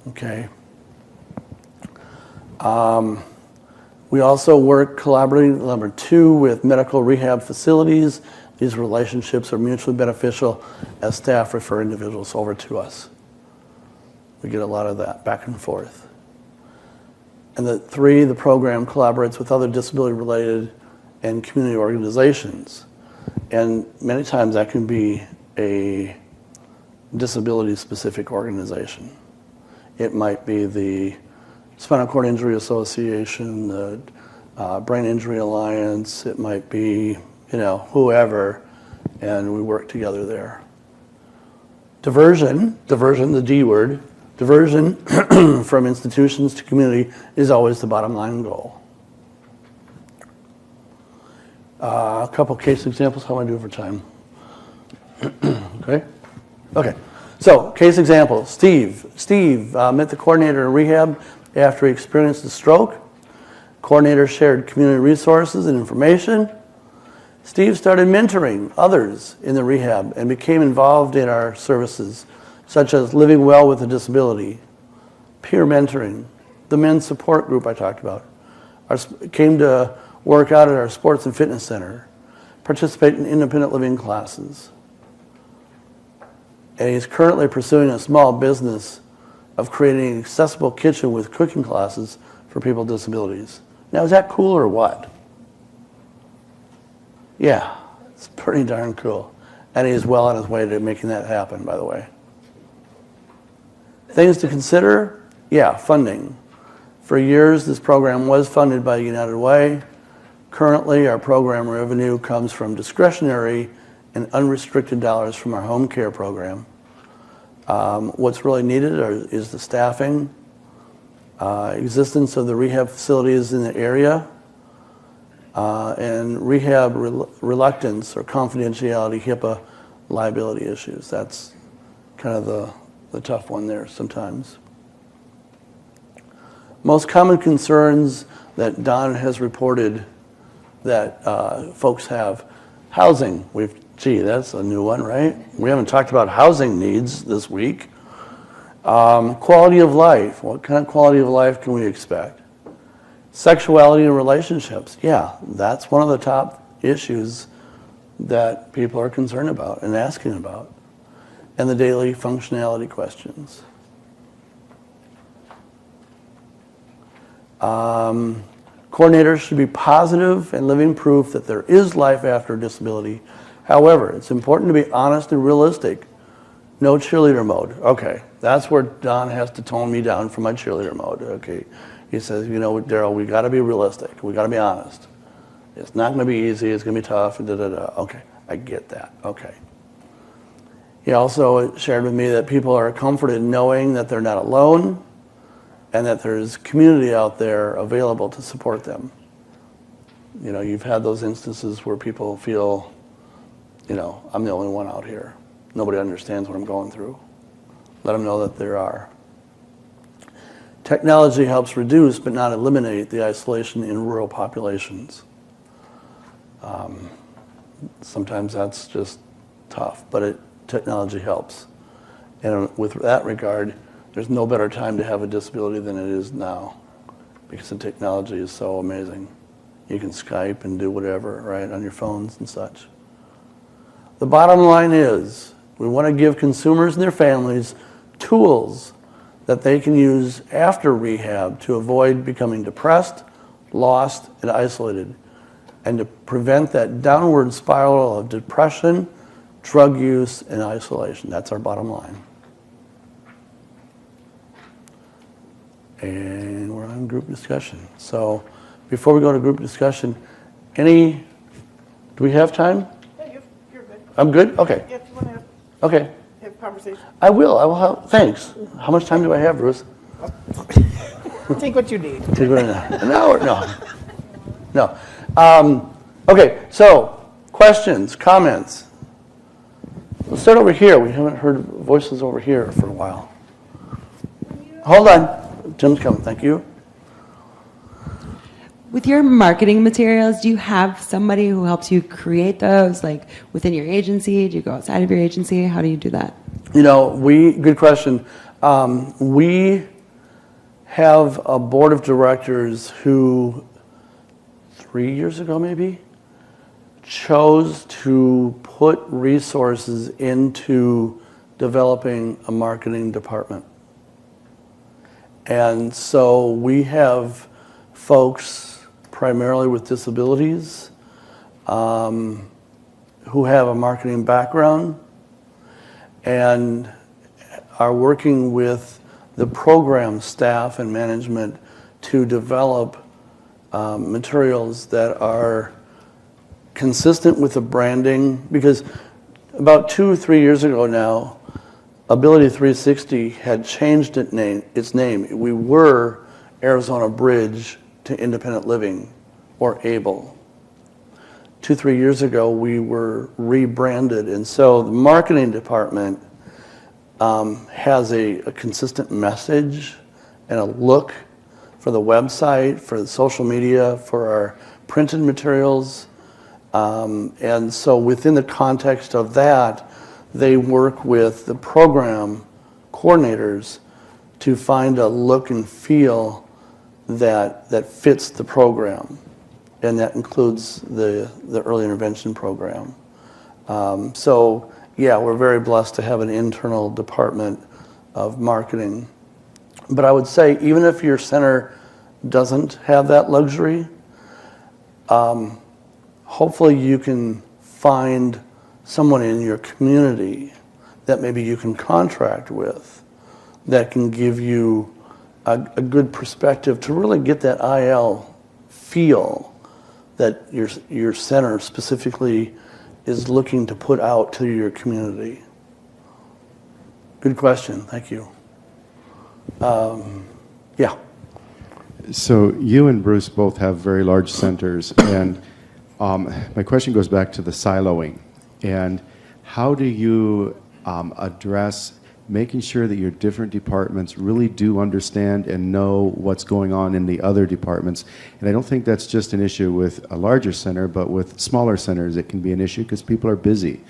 Okay. We also work collaborating, number 2, with medical rehab facilities. These relationships are mutually beneficial as staff refer individuals over to us. We get a lot of that back and forth. And 3, the program collaborates with other disability-related and community organizations. And many times that can be a disability-specific organization. It might be the Spinal Cord Injury Association, the Brain Injury Alliance, it might be, you know, whoever, and we work together there. Diversion, the D word, diversion from institutions to community is always the bottom line goal. A couple case examples, how am I doing for time? Okay. So, case example, Steve met the coordinator in rehab after he experienced a stroke. Coordinator shared community resources and information. Steve started mentoring others in the rehab and became involved in our services, such as living well with a disability, peer mentoring, the men's support group I talked about. Came to work out at our sports and fitness center, participate in independent living classes. And he's currently pursuing a small business of creating an accessible kitchen with cooking classes for people with disabilities. Now, is that cool or what? Yeah, it's pretty darn cool. And he's well on his way to making that happen, by the way. Things to consider? Yeah, funding. For years, this program was funded by United Way. Currently, our program revenue comes from discretionary and unrestricted dollars from our home care program. What's really needed is the staffing, existence of the rehab facilities in the area, and rehab reluctance or confidentiality, HIPAA liability issues. That's kind of the tough one there sometimes. Most common concerns that Don has reported that folks have: housing. Gee, that's a new one, right? We haven't talked about housing needs this week. Quality of life. What kind of quality of life can we expect? Sexuality and relationships. Yeah, that's one of the top issues that people are concerned about and asking about. And the daily functionality questions. Coordinators should be positive and living proof that there is life after disability. However, it's important to be honest and realistic. No cheerleader mode. Okay, that's where Don has to tone me down from my cheerleader mode. Okay, he says, you know, Daryl, we got to be realistic. We got to be honest. It's not going to be easy. It's going to be tough. And Okay, I get that. Okay. He also shared with me that people are comforted knowing that they're not alone and that there's community out there available to support them. You know, you've had those instances where people feel, you know, I'm the only one out here. Nobody understands what I'm going through. Let them know that there are. Technology helps reduce but not eliminate the isolation in rural populations. sometimes that's just tough, but technology helps. And with that regard, there's no better time to have a disability than it is now, because the technology is so amazing. You can Skype and do whatever, right, on your phones and such. The bottom line is, we want to give consumers and their families tools that they can use after rehab to avoid becoming depressed, lost, and isolated, and to prevent that downward spiral of depression, drug use, and isolation. That's our bottom line. And we're on group discussion. So before we go to group discussion, do we have time? Yeah, you're good. I'm good? Okay. Yeah, if you want to Okay. have a conversation, I will have, thanks. How much time do I have, Bruce? take what you need. Take an hour? No. Okay, so questions, comments. Let's start over here. We haven't heard voices over here for a while. Hold on. Jim's coming. Thank you. With your marketing materials, do you have somebody who helps you create those, like within your agency? Do you go outside of your agency? How do you do that? Good question. We have a board of directors who 3 years ago maybe chose to put resources into developing a marketing department. And so we have folks primarily with disabilities who have a marketing background and are working with the program staff and management to develop materials that are consistent with the branding, because about 2 or 3 years ago now, Ability 360 had changed its name. We were Arizona Bridge to Independent Living, or ABLE. 2 or 3 years ago, we were rebranded, and so the marketing department has a consistent message and a look for the website, for the social media, for our printed materials. And so within the context of that, they work with the program coordinators to find a look and feel that fits the program. And that includes the early intervention program. So yeah, we're very blessed to have an internal department of marketing. But I would say, even if your center doesn't have that luxury, hopefully you can find someone in your community that maybe you can contract with that can give you a good perspective to really get that IL feel that your center specifically is looking to put out to your community. Good question. Thank you. Yeah. So you and Bruce both have very large centers, and my question goes back to the siloing. And how do you address making sure that your different departments really do understand and know what's going on in the other departments? And I don't think that's just an issue with a larger center, but with smaller centers it can be an issue because people are busy.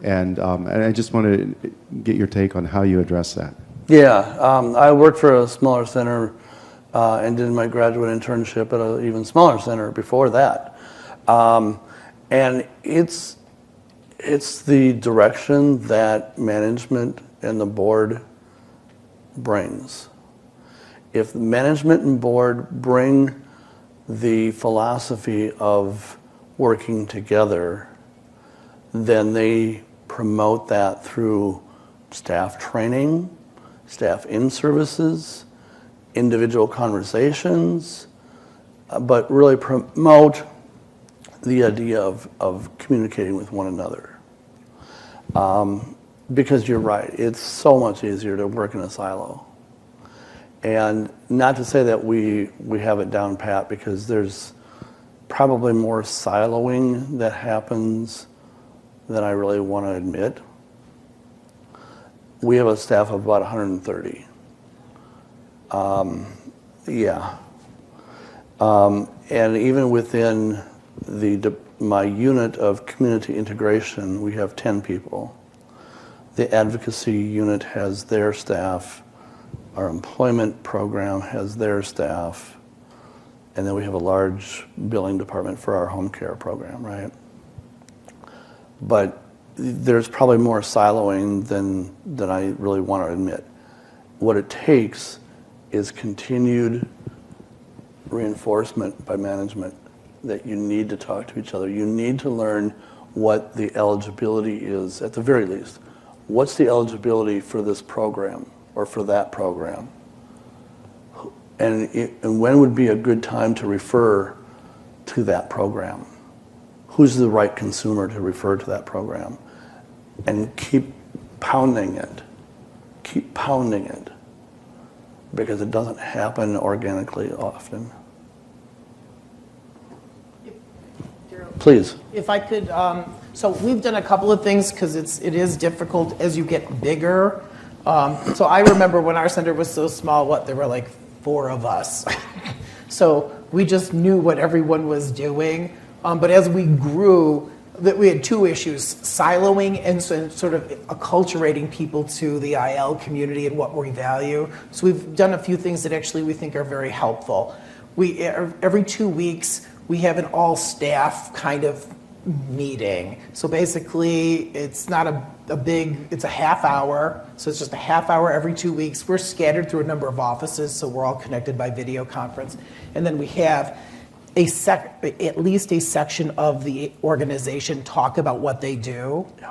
And I just want to get your take on how you address that. Yeah, I worked for a smaller center and did my graduate internship at an even smaller center before that. And it's the direction that management and the board brings. If management and board bring the philosophy of working together, then they promote that through staff training, staff in-services, individual conversations, but really promote the idea of communicating with one another. Because you're right, it's so much easier to work in a silo. And not to say that we have it down pat, because there's probably more siloing that happens than I really want to admit. We have a staff of about 130. And even within my unit of community integration, we have 10 people. The advocacy unit has their staff. Our employment program has their staff. And then we have a large billing department for our home care program, right? But there's probably more siloing than I really want to admit. What it takes is continued reinforcement by management that you need to talk to each other. You need to learn what the eligibility is, at the very least. What's the eligibility for this program or for that program? And when would be a good time to refer to that program? Who's the right consumer to refer to that program? And keep pounding it. Keep pounding it. Because it doesn't happen organically often. Please. If I could, so we've done a couple of things because it is difficult as you get bigger. So I remember when our center was so small, there were like 4 of us. So we just knew what everyone was doing. But as we grew, we had 2 issues, siloing and sort of acculturating people to the IL community and what we value. So we've done a few things that actually we think are very helpful. Every 2 weeks, we have an all-staff kind of meeting. So basically, it's not it's a half hour. So it's just a half hour every 2 weeks. We're scattered through a number of offices, so we're all connected by video conference. And then we have at least a section of the organization talk about what they do. Yeah.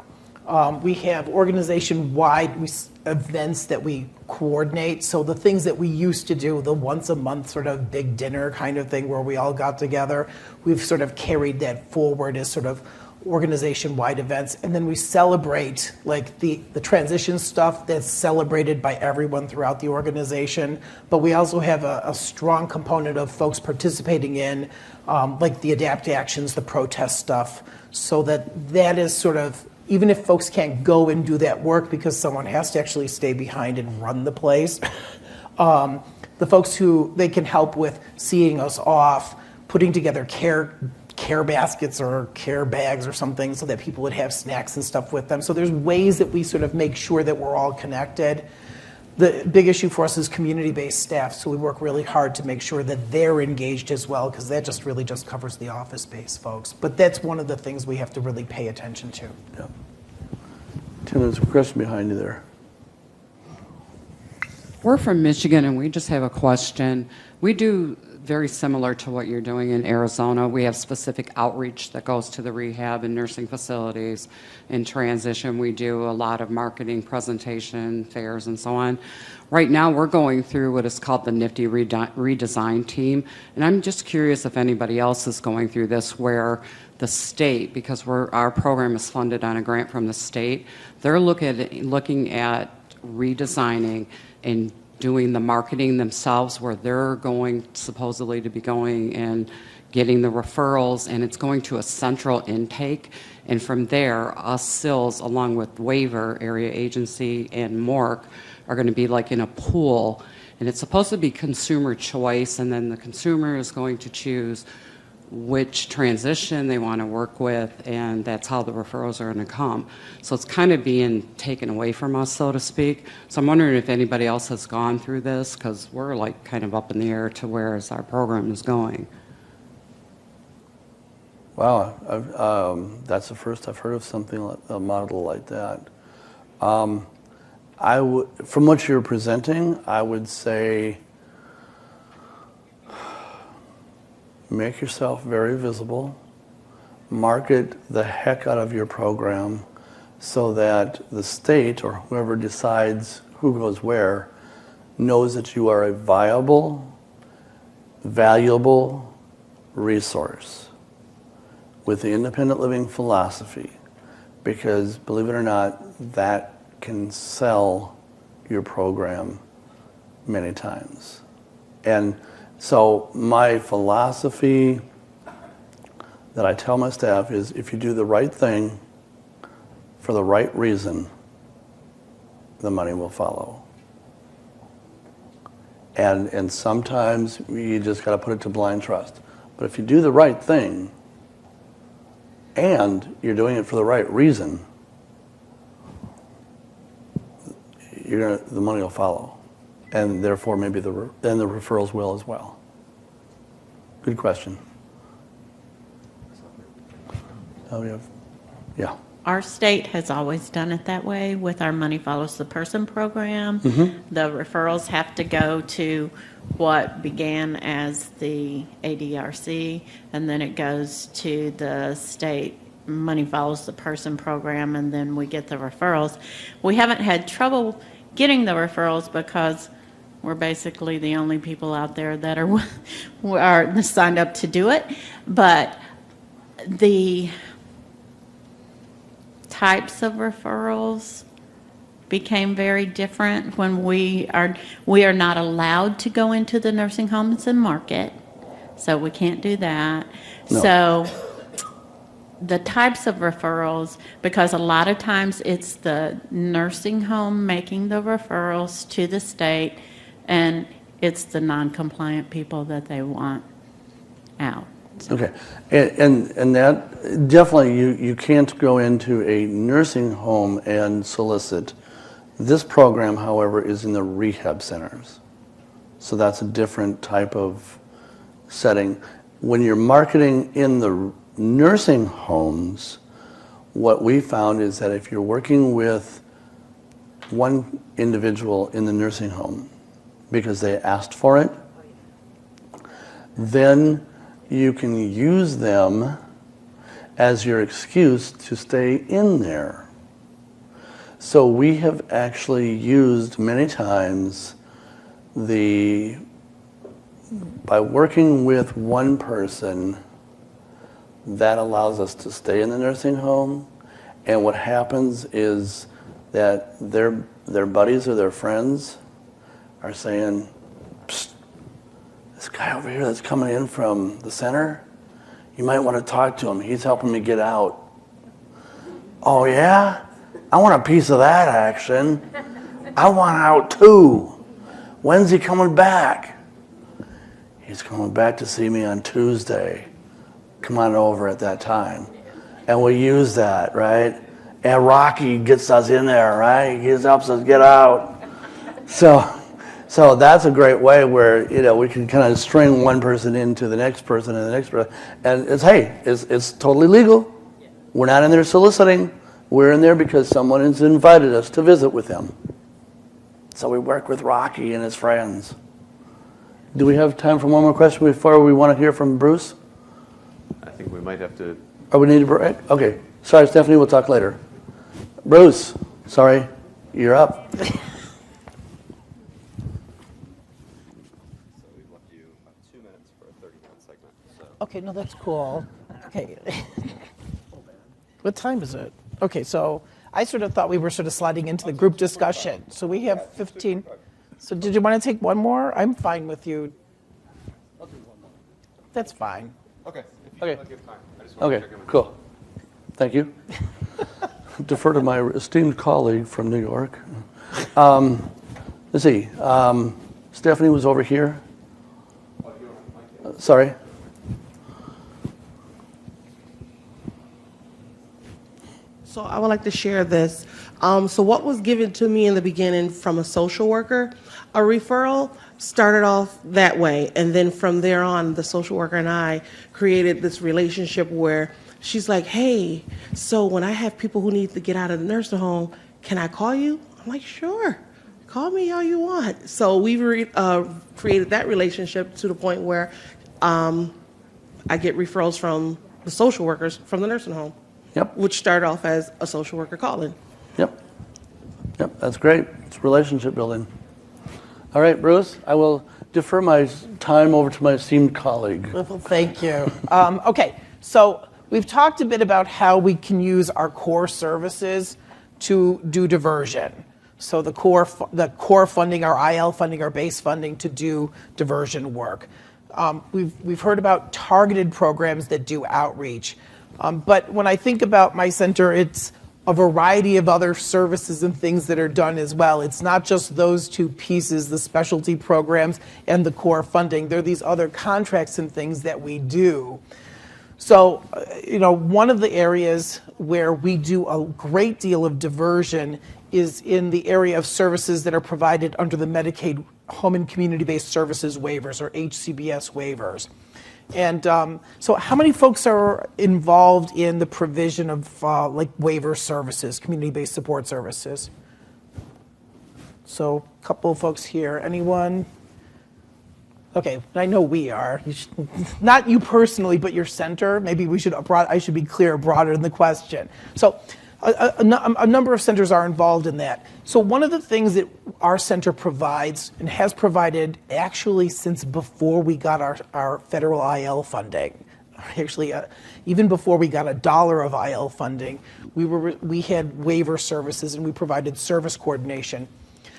We have organization-wide events that we coordinate. So the things that we used to do, the once a month sort of big dinner kind of thing where we all got together, we've sort of carried that forward as sort of organization-wide events. And then we celebrate like the transition stuff that's celebrated by everyone throughout the organization. But we also have a strong component of folks participating in like the adapt actions, the protest stuff, so that is sort of, even if folks can't go and do that work because someone has to actually stay behind and run the place, the folks who they can help with seeing us off, putting together care baskets or care bags or something so that people would have snacks and stuff with them. So there's ways that we sort of make sure that we're all connected. The big issue for us is community-based staff, so we work really hard to make sure that they're engaged as well, because that just really just covers the office-based folks. But that's one of the things we have to really pay attention to. Yeah. Tim, there's a question behind you there. We're from Michigan, and we just have a question. We do very similar to what you're doing in Arizona. We have specific outreach that goes to the rehab and nursing facilities. In transition, we do a lot of marketing, presentation, fairs, and so on. Right now, we're going through what is called the Nifty Redesign Team, and I'm just curious if anybody else is going through this, where the state, because our program is funded on a grant from the state, they're looking at redesigning and doing the marketing themselves, where they're going supposedly to be going and getting the referrals, and it's going to a central intake. And from there, us CILs, along with Waiver, Area Agency, and MORC, are going to be like in a pool. And it's supposed to be consumer choice, and then the consumer is going to choose which transition they want to work with, and that's how the referrals are going to come. So it's kind of being taken away from us, so to speak. So I'm wondering if anybody else has gone through this, because we're like kind of up in the air to where our program is going. Wow, that's the first I've heard of something a model like that. From what you're presenting, I would say make yourself very visible, market the heck out of your program so that the state or whoever decides who goes where knows that you are a viable, valuable resource with the independent living philosophy, because believe it or not, that can sell your program many times. And so my philosophy that I tell my staff is, if you do the right thing for the right reason, the money will follow. And sometimes you just got to put it to blind trust. But if you do the right thing, and you're doing it for the right reason, the money will follow, and therefore maybe then the referrals will as well. Good question. Oh, yeah. Our state has always done it that way with our Money Follows the Person program. The referrals have to go to what began as the ADRC, and then it goes to the state Money Follows the Person program, and then we get the referrals. We haven't had trouble getting the referrals because we're basically the only people out there that are signed up to do it. But the types of referrals became very different when we are not allowed to go into the nursing homes and market, so we can't do that. No. So the types of referrals, because a lot of times it's the nursing home making the referrals to the state, and it's the non-compliant people that they want out. Okay, and that definitely you can't go into a nursing home and solicit. This program, however, is in the rehab centers, so that's a different type of setting. When you're marketing in the nursing homes, what we found is that if you're working with one individual in the nursing home because they asked for it, then you can use them as your excuse to stay in there. So we have actually used many times by working with one person, that allows us to stay in the nursing home, and what happens is that their buddies or their friends are saying, "Psst, this guy over here that's coming in from the center, you might want to talk to him. He's helping me get out." "Oh yeah? I want a piece of that action. I want out too. When's he coming back?" "He's coming back to see me on Tuesday. Come on over at that time." And we use that, right? And Rocky gets us in there, right? He helps us get out. So that's a great way where, we can kind of string one person into the next person and the next person. And it's totally legal. We're not in there soliciting. We're in there because someone has invited us to visit with them. So we work with Rocky and his friends. Do we have time for one more question before we want to hear from Bruce? I think we might have to. Oh, we need a break? Okay. Sorry, Stephanie, we'll talk later. Bruce, sorry, you're up. So we've left you about 2 minutes for a 30-minute segment. So. Okay, no, that's cool. Okay. What time is it? Okay, so I sort of thought we were sort of sliding into the group discussion. So we have 15. So did you want to take one more? I'm fine with you. I'll do one more. That's fine. Okay. Okay. Give time. I just want to Okay, check in with cool. Thank you. Defer to my esteemed colleague from New York. Let's see. Stephanie was over here. Sorry. So I would like to share this. So what was given to me in the beginning from a social worker, a referral started off that way. And then from there on, the social worker and I created this relationship where she's like, "Hey, so when I have people who need to get out of the nursing home, can I call you?" I'm like, "Sure, call me all you want." So we created that relationship to the point where I get referrals from the social workers from the nursing home. Yep. Which started off as a social worker calling. Yep, that's great. It's relationship building. All right, Bruce, I will defer my time over to my esteemed colleague. Well, thank you. Okay, so we've talked a bit about how we can use our core services to do diversion. So the core funding, our IL funding, our base funding to do diversion work. We've heard about targeted programs that do outreach. But when I think about my center, it's a variety of other services and things that are done as well. It's not just those two pieces, the specialty programs and the core funding. There are these other contracts and things that we do. So, one of the areas where we do a great deal of diversion is in the area of services that are provided under the Medicaid Home and Community-Based Services waivers, or HCBS waivers. And so how many folks are involved in the provision of like waiver services, community-based support services? So a couple of folks here. Anyone? Okay, I know we are. Not you personally, but your center. Maybe I should be clear, broader in the question. So a number of centers are involved in that. So one of the things that our center provides, and has provided actually since before we got our federal IL funding, actually even before we got $1 of IL funding, we had waiver services and we provided service coordination.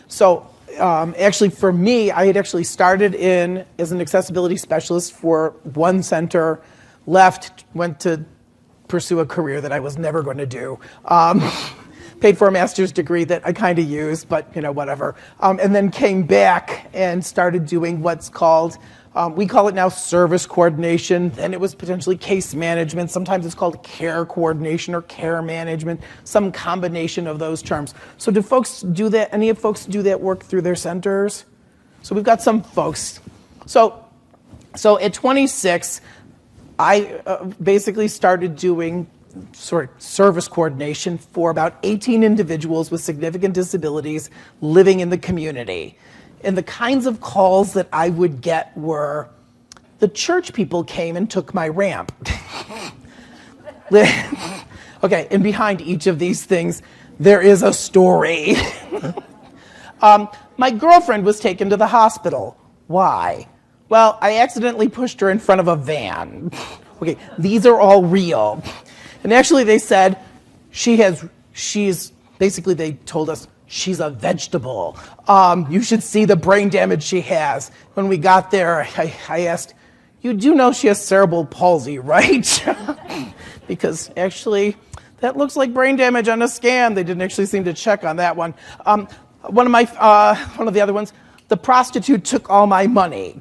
So actually for me, I had actually started in as an accessibility specialist for one center, left, went to pursue a career that I was never going to do. Paid for a master's degree that I kind of used, but whatever. And then came back and started doing what's called, we call it now service coordination. Then it was potentially case management. Sometimes it's called care coordination or care management, some combination of those terms. So do folks do that? Any of folks do that work through their centers? So we've got some folks. So at 26, I basically started doing service coordination for about 18 individuals with significant disabilities living in the community. And the kinds of calls that I would get were, the church people came and took my ramp. Okay, and behind each of these things, there is a story. My girlfriend was taken to the hospital. Why? Well, I accidentally pushed her in front of a van. Okay, these are all real. And actually they said, basically they told us, she's a vegetable. You should see the brain damage she has. When we got there, I asked, you do know she has cerebral palsy, right? Because actually, that looks like brain damage on a scan. They didn't actually seem to check on that one. One of the other ones, the prostitute took all my money.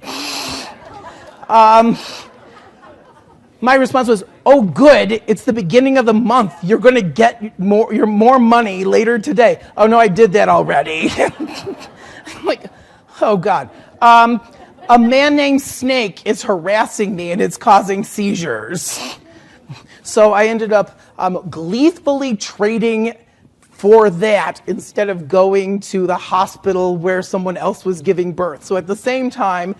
My response was, oh good, it's the beginning of the month. You're going to get more money later today. Oh no, I did that already. I'm like, oh God. A man named Snake is harassing me and it's causing seizures. So I ended up gleefully trading for that instead of going to the hospital where someone else was giving birth. So at the same time,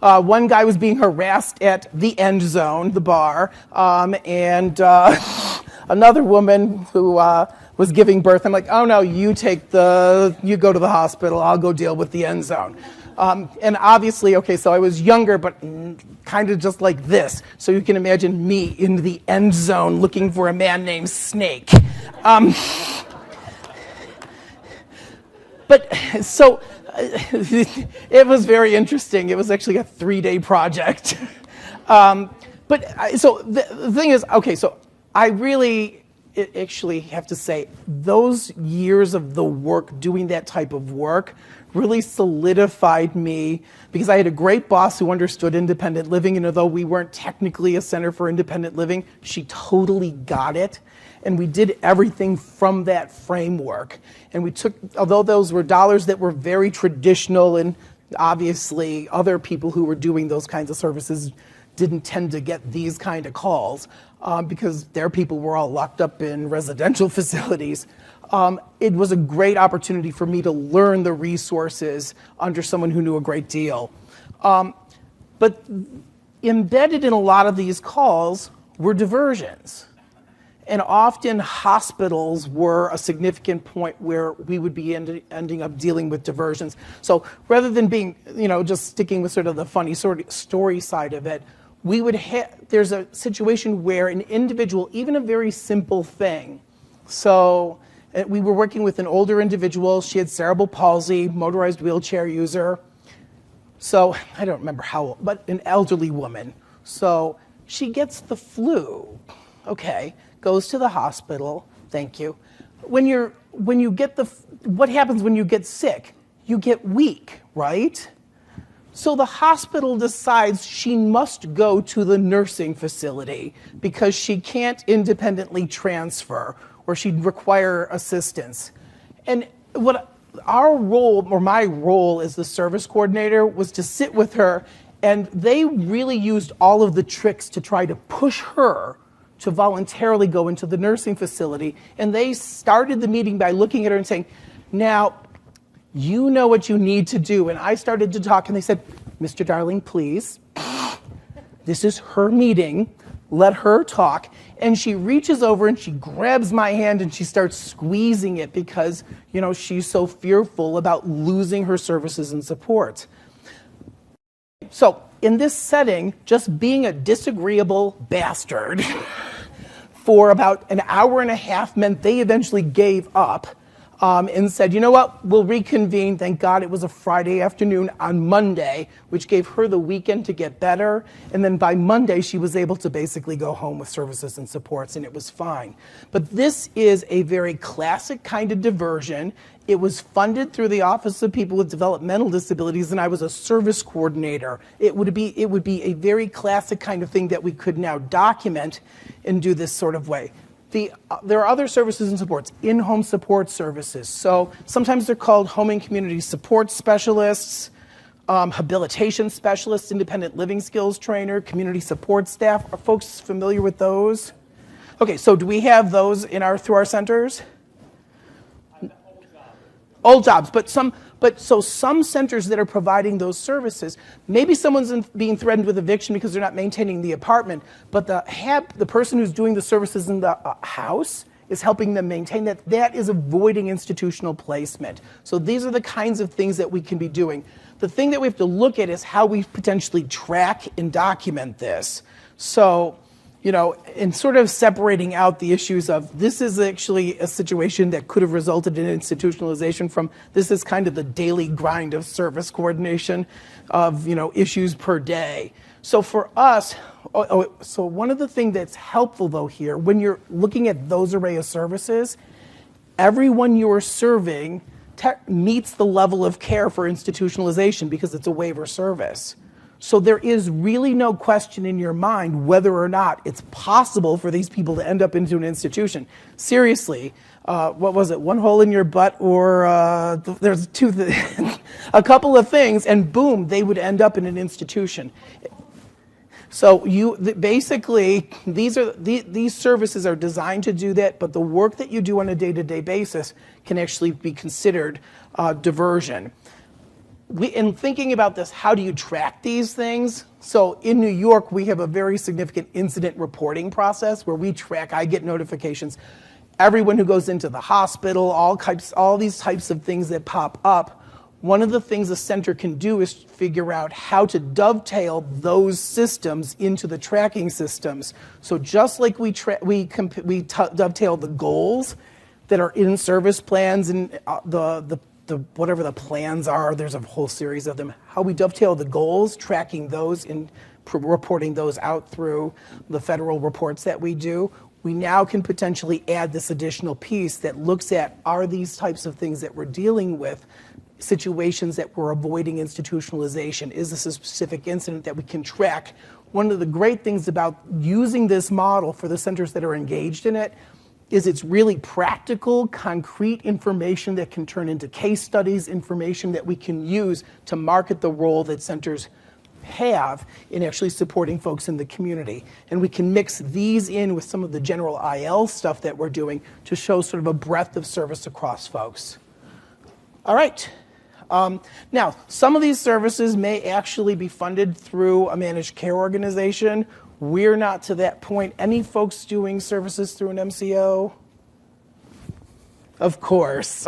one guy was being harassed at the End Zone, the bar, and another woman who was giving birth. I'm like, oh no, you go to the hospital, I'll go deal with the End Zone. And obviously, okay, so I was younger, but kind of just like this. So you can imagine me in the End Zone looking for a man named Snake. But so it was very interesting. It was actually a 3-day project. So the thing is, okay, so I really actually have to say those years of the work, doing that type of work, really solidified me because I had a great boss who understood independent living, and although we weren't technically a center for independent living, she totally got it. And we did everything from that framework. And we took, although those were dollars that were very traditional, and obviously other people who were doing those kinds of services didn't tend to get these kind of calls because their people were all locked up in residential facilities. It was a great opportunity for me to learn the resources under someone who knew a great deal. But embedded in a lot of these calls were diversions. And often hospitals were a significant point where we would be ending up dealing with diversions. So rather than being, just sticking with sort of the funny story side of it, there's a situation where an individual, even a very simple thing. So we were working with an older individual. She had cerebral palsy, motorized wheelchair user. So I don't remember how old, but an elderly woman. So she gets the flu. Okay. Goes to the hospital. Thank you. What happens when you get sick? You get weak, right? So the hospital decides she must go to the nursing facility because she can't independently transfer or she'd require assistance. And what our role, or my role as the service coordinator, was to sit with her, and they really used all of the tricks to try to push her to voluntarily go into the nursing facility. And they started the meeting by looking at her and saying, now, you know what you need to do. And I started to talk, and they said, Mr. Darling, please. This is her meeting. Let her talk. And she reaches over and she grabs my hand and she starts squeezing it because, she's so fearful about losing her services and support. So in this setting, just being a disagreeable bastard for about an hour and a half meant they eventually gave up and said, you know what, we'll reconvene. Thank God it was a Friday afternoon on Monday, which gave her the weekend to get better. And then by Monday, she was able to basically go home with services and supports, and it was fine. But this is a very classic kind of diversion. It was funded through the Office of People with Developmental Disabilities, and I was a service coordinator. It would be a very classic kind of thing that we could now document and do this sort of way. There are other services and supports, in-home support services. So sometimes they're called home and community support specialists, habilitation specialists, independent living skills trainer, community support staff. Are folks familiar with those? Okay, so do we have those through our centers? Old jobs, but some centers that are providing those services, maybe someone's being threatened with eviction because they're not maintaining the apartment, but the person who's doing the services in the house is helping them maintain that. That is avoiding institutional placement. So these are the kinds of things that we can be doing. The thing that we have to look at is how we potentially track and document this. So, in sort of separating out the issues of this is actually a situation that could have resulted in institutionalization from this is kind of the daily grind of service coordination of, issues per day. So for us, so one of the things that's helpful though here, when you're looking at those array of services, everyone you are serving meets the level of care for institutionalization because it's a waiver service. So there is really no question in your mind whether or not it's possible for these people to end up into an institution. Seriously, what was it? One hole in your butt, or there's a couple of things, and boom, they would end up in an institution. So basically, these services are designed to do that, but the work that you do on a day-to-day basis can actually be considered diversion. In thinking about this, how do you track these things? So in New York, we have a very significant incident reporting process where we track, I get notifications, everyone who goes into the hospital, all these types of things that pop up. One of the things a center can do is figure out how to dovetail those systems into the tracking systems. So just like we dovetail the goals that are in service plans and whatever the plans are, there's a whole series of them, how we dovetail the goals, tracking those and reporting those out through the federal reports that we do. We now can potentially add this additional piece that looks at, are these types of things that we're dealing with situations that we're avoiding institutionalization? Is this a specific incident that we can track? One of the great things about using this model for the centers that are engaged in it is it's really practical, concrete information that can turn into case studies, information that we can use to market the role that centers have in actually supporting folks in the community. And we can mix these in with some of the general IL stuff that we're doing to show sort of a breadth of service across folks. All right. Now, some of these services may actually be funded through a managed care organization. We're not to that point. Any folks doing services through an MCO? Of course.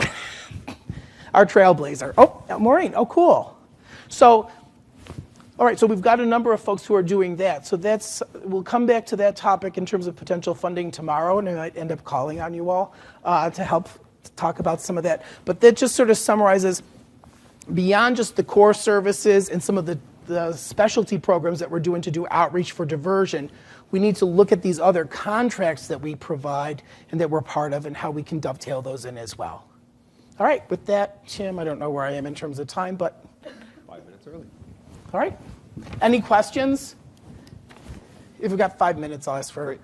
Our trailblazer. Oh, Maureen. Oh, cool. So, all right, so we've got a number of folks who are doing that. So we'll come back to that topic in terms of potential funding tomorrow, and I might end up calling on you all to help talk about some of that. But that just sort of summarizes, beyond just the core services and some of the specialty programs that we're doing to do outreach for diversion, we need to look at these other contracts that we provide and that we're part of and how we can dovetail those in as well. All right, with that, Tim, I don't know where I am in terms of time, but 5 minutes early. All right. Any questions? If we've got 5 minutes, I'll ask for it.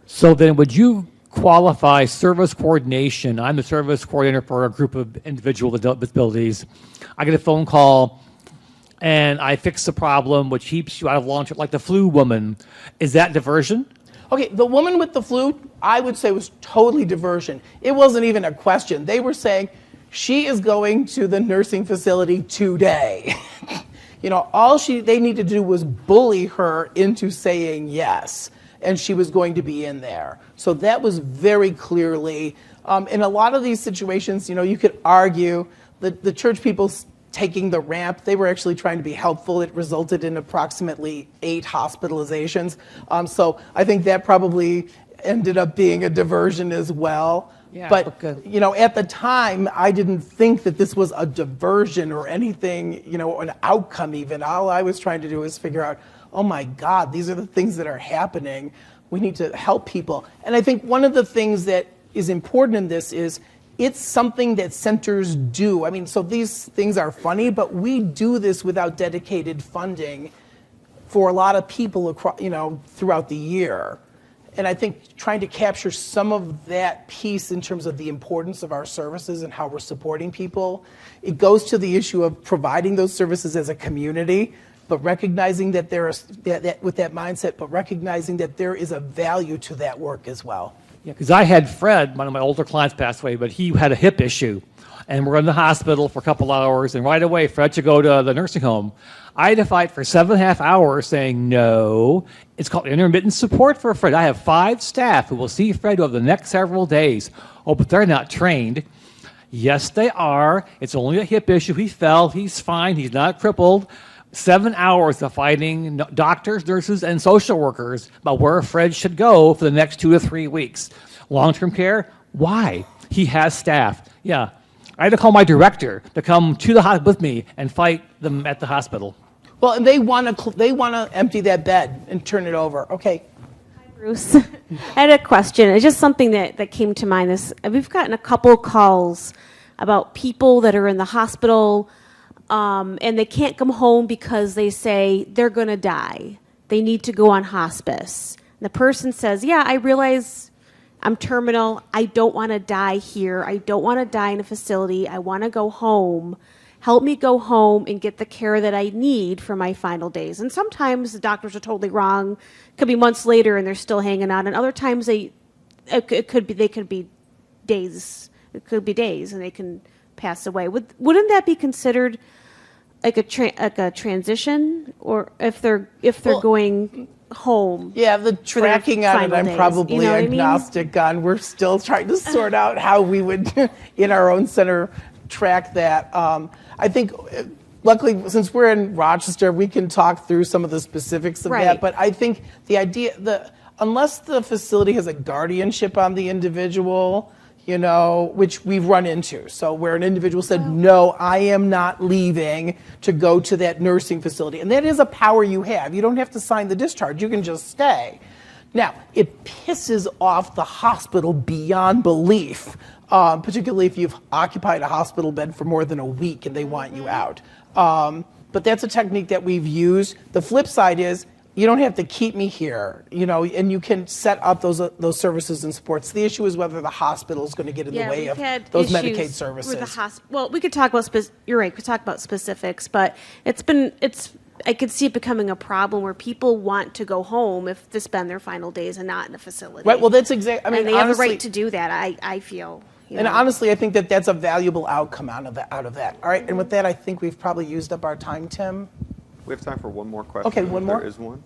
So then would you qualify service coordination? I'm the service coordinator for a group of individuals with disabilities. I get a phone call and I fix the problem which keeps you out of long-term, like the flu woman. Is that diversion? Okay, the woman with the flu, I would say was totally diversion. It wasn't even a question. They were saying, she is going to the nursing facility today. You know, all they needed to do was bully her into saying yes, and she was going to be in there. So that was very clearly, in a lot of these situations, you know, you could argue that the church people taking the ramp, they were actually trying to be helpful. It resulted in approximately 8 hospitalizations. So I think that probably ended up being a diversion as well. Yeah, but, okay. you know, at the time, I didn't think that this was a diversion or anything, you know, an outcome even. All I was trying to do is figure out, oh my God, these are the things that are happening. We need to help people. And I think one of the things that is important in this is it's something that centers do. I mean, so these things are funny, but we do this without dedicated funding for a lot of people across, you know, throughout the year. And I think trying to capture some of that piece in terms of the importance of our services and how we're supporting people, it goes to the issue of providing those services as a community, but recognizing that there is with that mindset, but recognizing that there is a value to that work as well. Yeah, because I had Fred, one of my older clients passed away, but he had a hip issue. And we're in the hospital for a couple hours, and right away, Fred should go to the nursing home. I had to fight for 7.5 hours saying, no, it's called intermittent support for Fred. I have 5 staff who will see Fred over the next several days. Oh, but they're not trained. Yes, they are. It's only a hip issue. He fell. He's fine. He's not crippled. 7 hours of fighting doctors, nurses, and social workers about where Fred should go for the next 2 to 3 weeks. Long-term care, why? He has staff. Yeah. I had to call my director to come to the hospital with me and fight them at the hospital. Well, and they want to empty that bed and turn it over. Okay. Hi, Bruce. I had a question. It's just something that came to mind. We've gotten a couple calls about people that are in the hospital and they can't come home because they say they're going to die. They need to go on hospice. And the person says, yeah, I realize I'm terminal. I don't want to die here. I don't want to die in a facility. I want to go home. Help me go home and get the care that I need for my final days. And sometimes the doctors are totally wrong. It could be months later and they're still hanging on. And other times they could be days. It could be days and they can pass away. Wouldn't that be considered like a transition, or if they're going home? Yeah, the tracking on it, I'm probably agnostic on. We're still trying to sort out how we would, in our own center, track that. I think, luckily, since we're in Rochester, we can talk through some of the specifics of that. But I think the idea, unless the facility has a guardianship on the individual, you know, which we've run into. So where an individual said, no, I am not leaving to go to that nursing facility. And that is a power you have. You don't have to sign the discharge. You can just stay. Now, it pisses off the hospital beyond belief, particularly if you've occupied a hospital bed for more than a week and they want you out. But that's a technique that we've used. The flip side is, you don't have to keep me here, you know, and you can set up those services and supports. The issue is whether the hospital is going to get in the way of those Medicaid services. Well, we could talk about you're right. We could talk about specifics, but I could see it becoming a problem where people want to go home to spend their final days and not in a facility. Right. Well, that's exactly. I mean, and they have a right to do that. I feel. And honestly, I think that's a valuable outcome out of that. All right. And with that, I think we've probably used up our time, Tim. We have time for one more question. Okay, one more. There is one.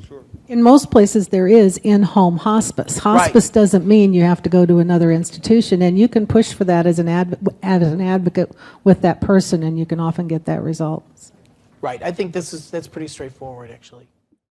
Sure. In most places, there is in-home hospice. Hospice doesn't mean you have to go to another institution, and you can push for that as an advocate with that person, and you can often get that result. Right. I think that's pretty straightforward, actually.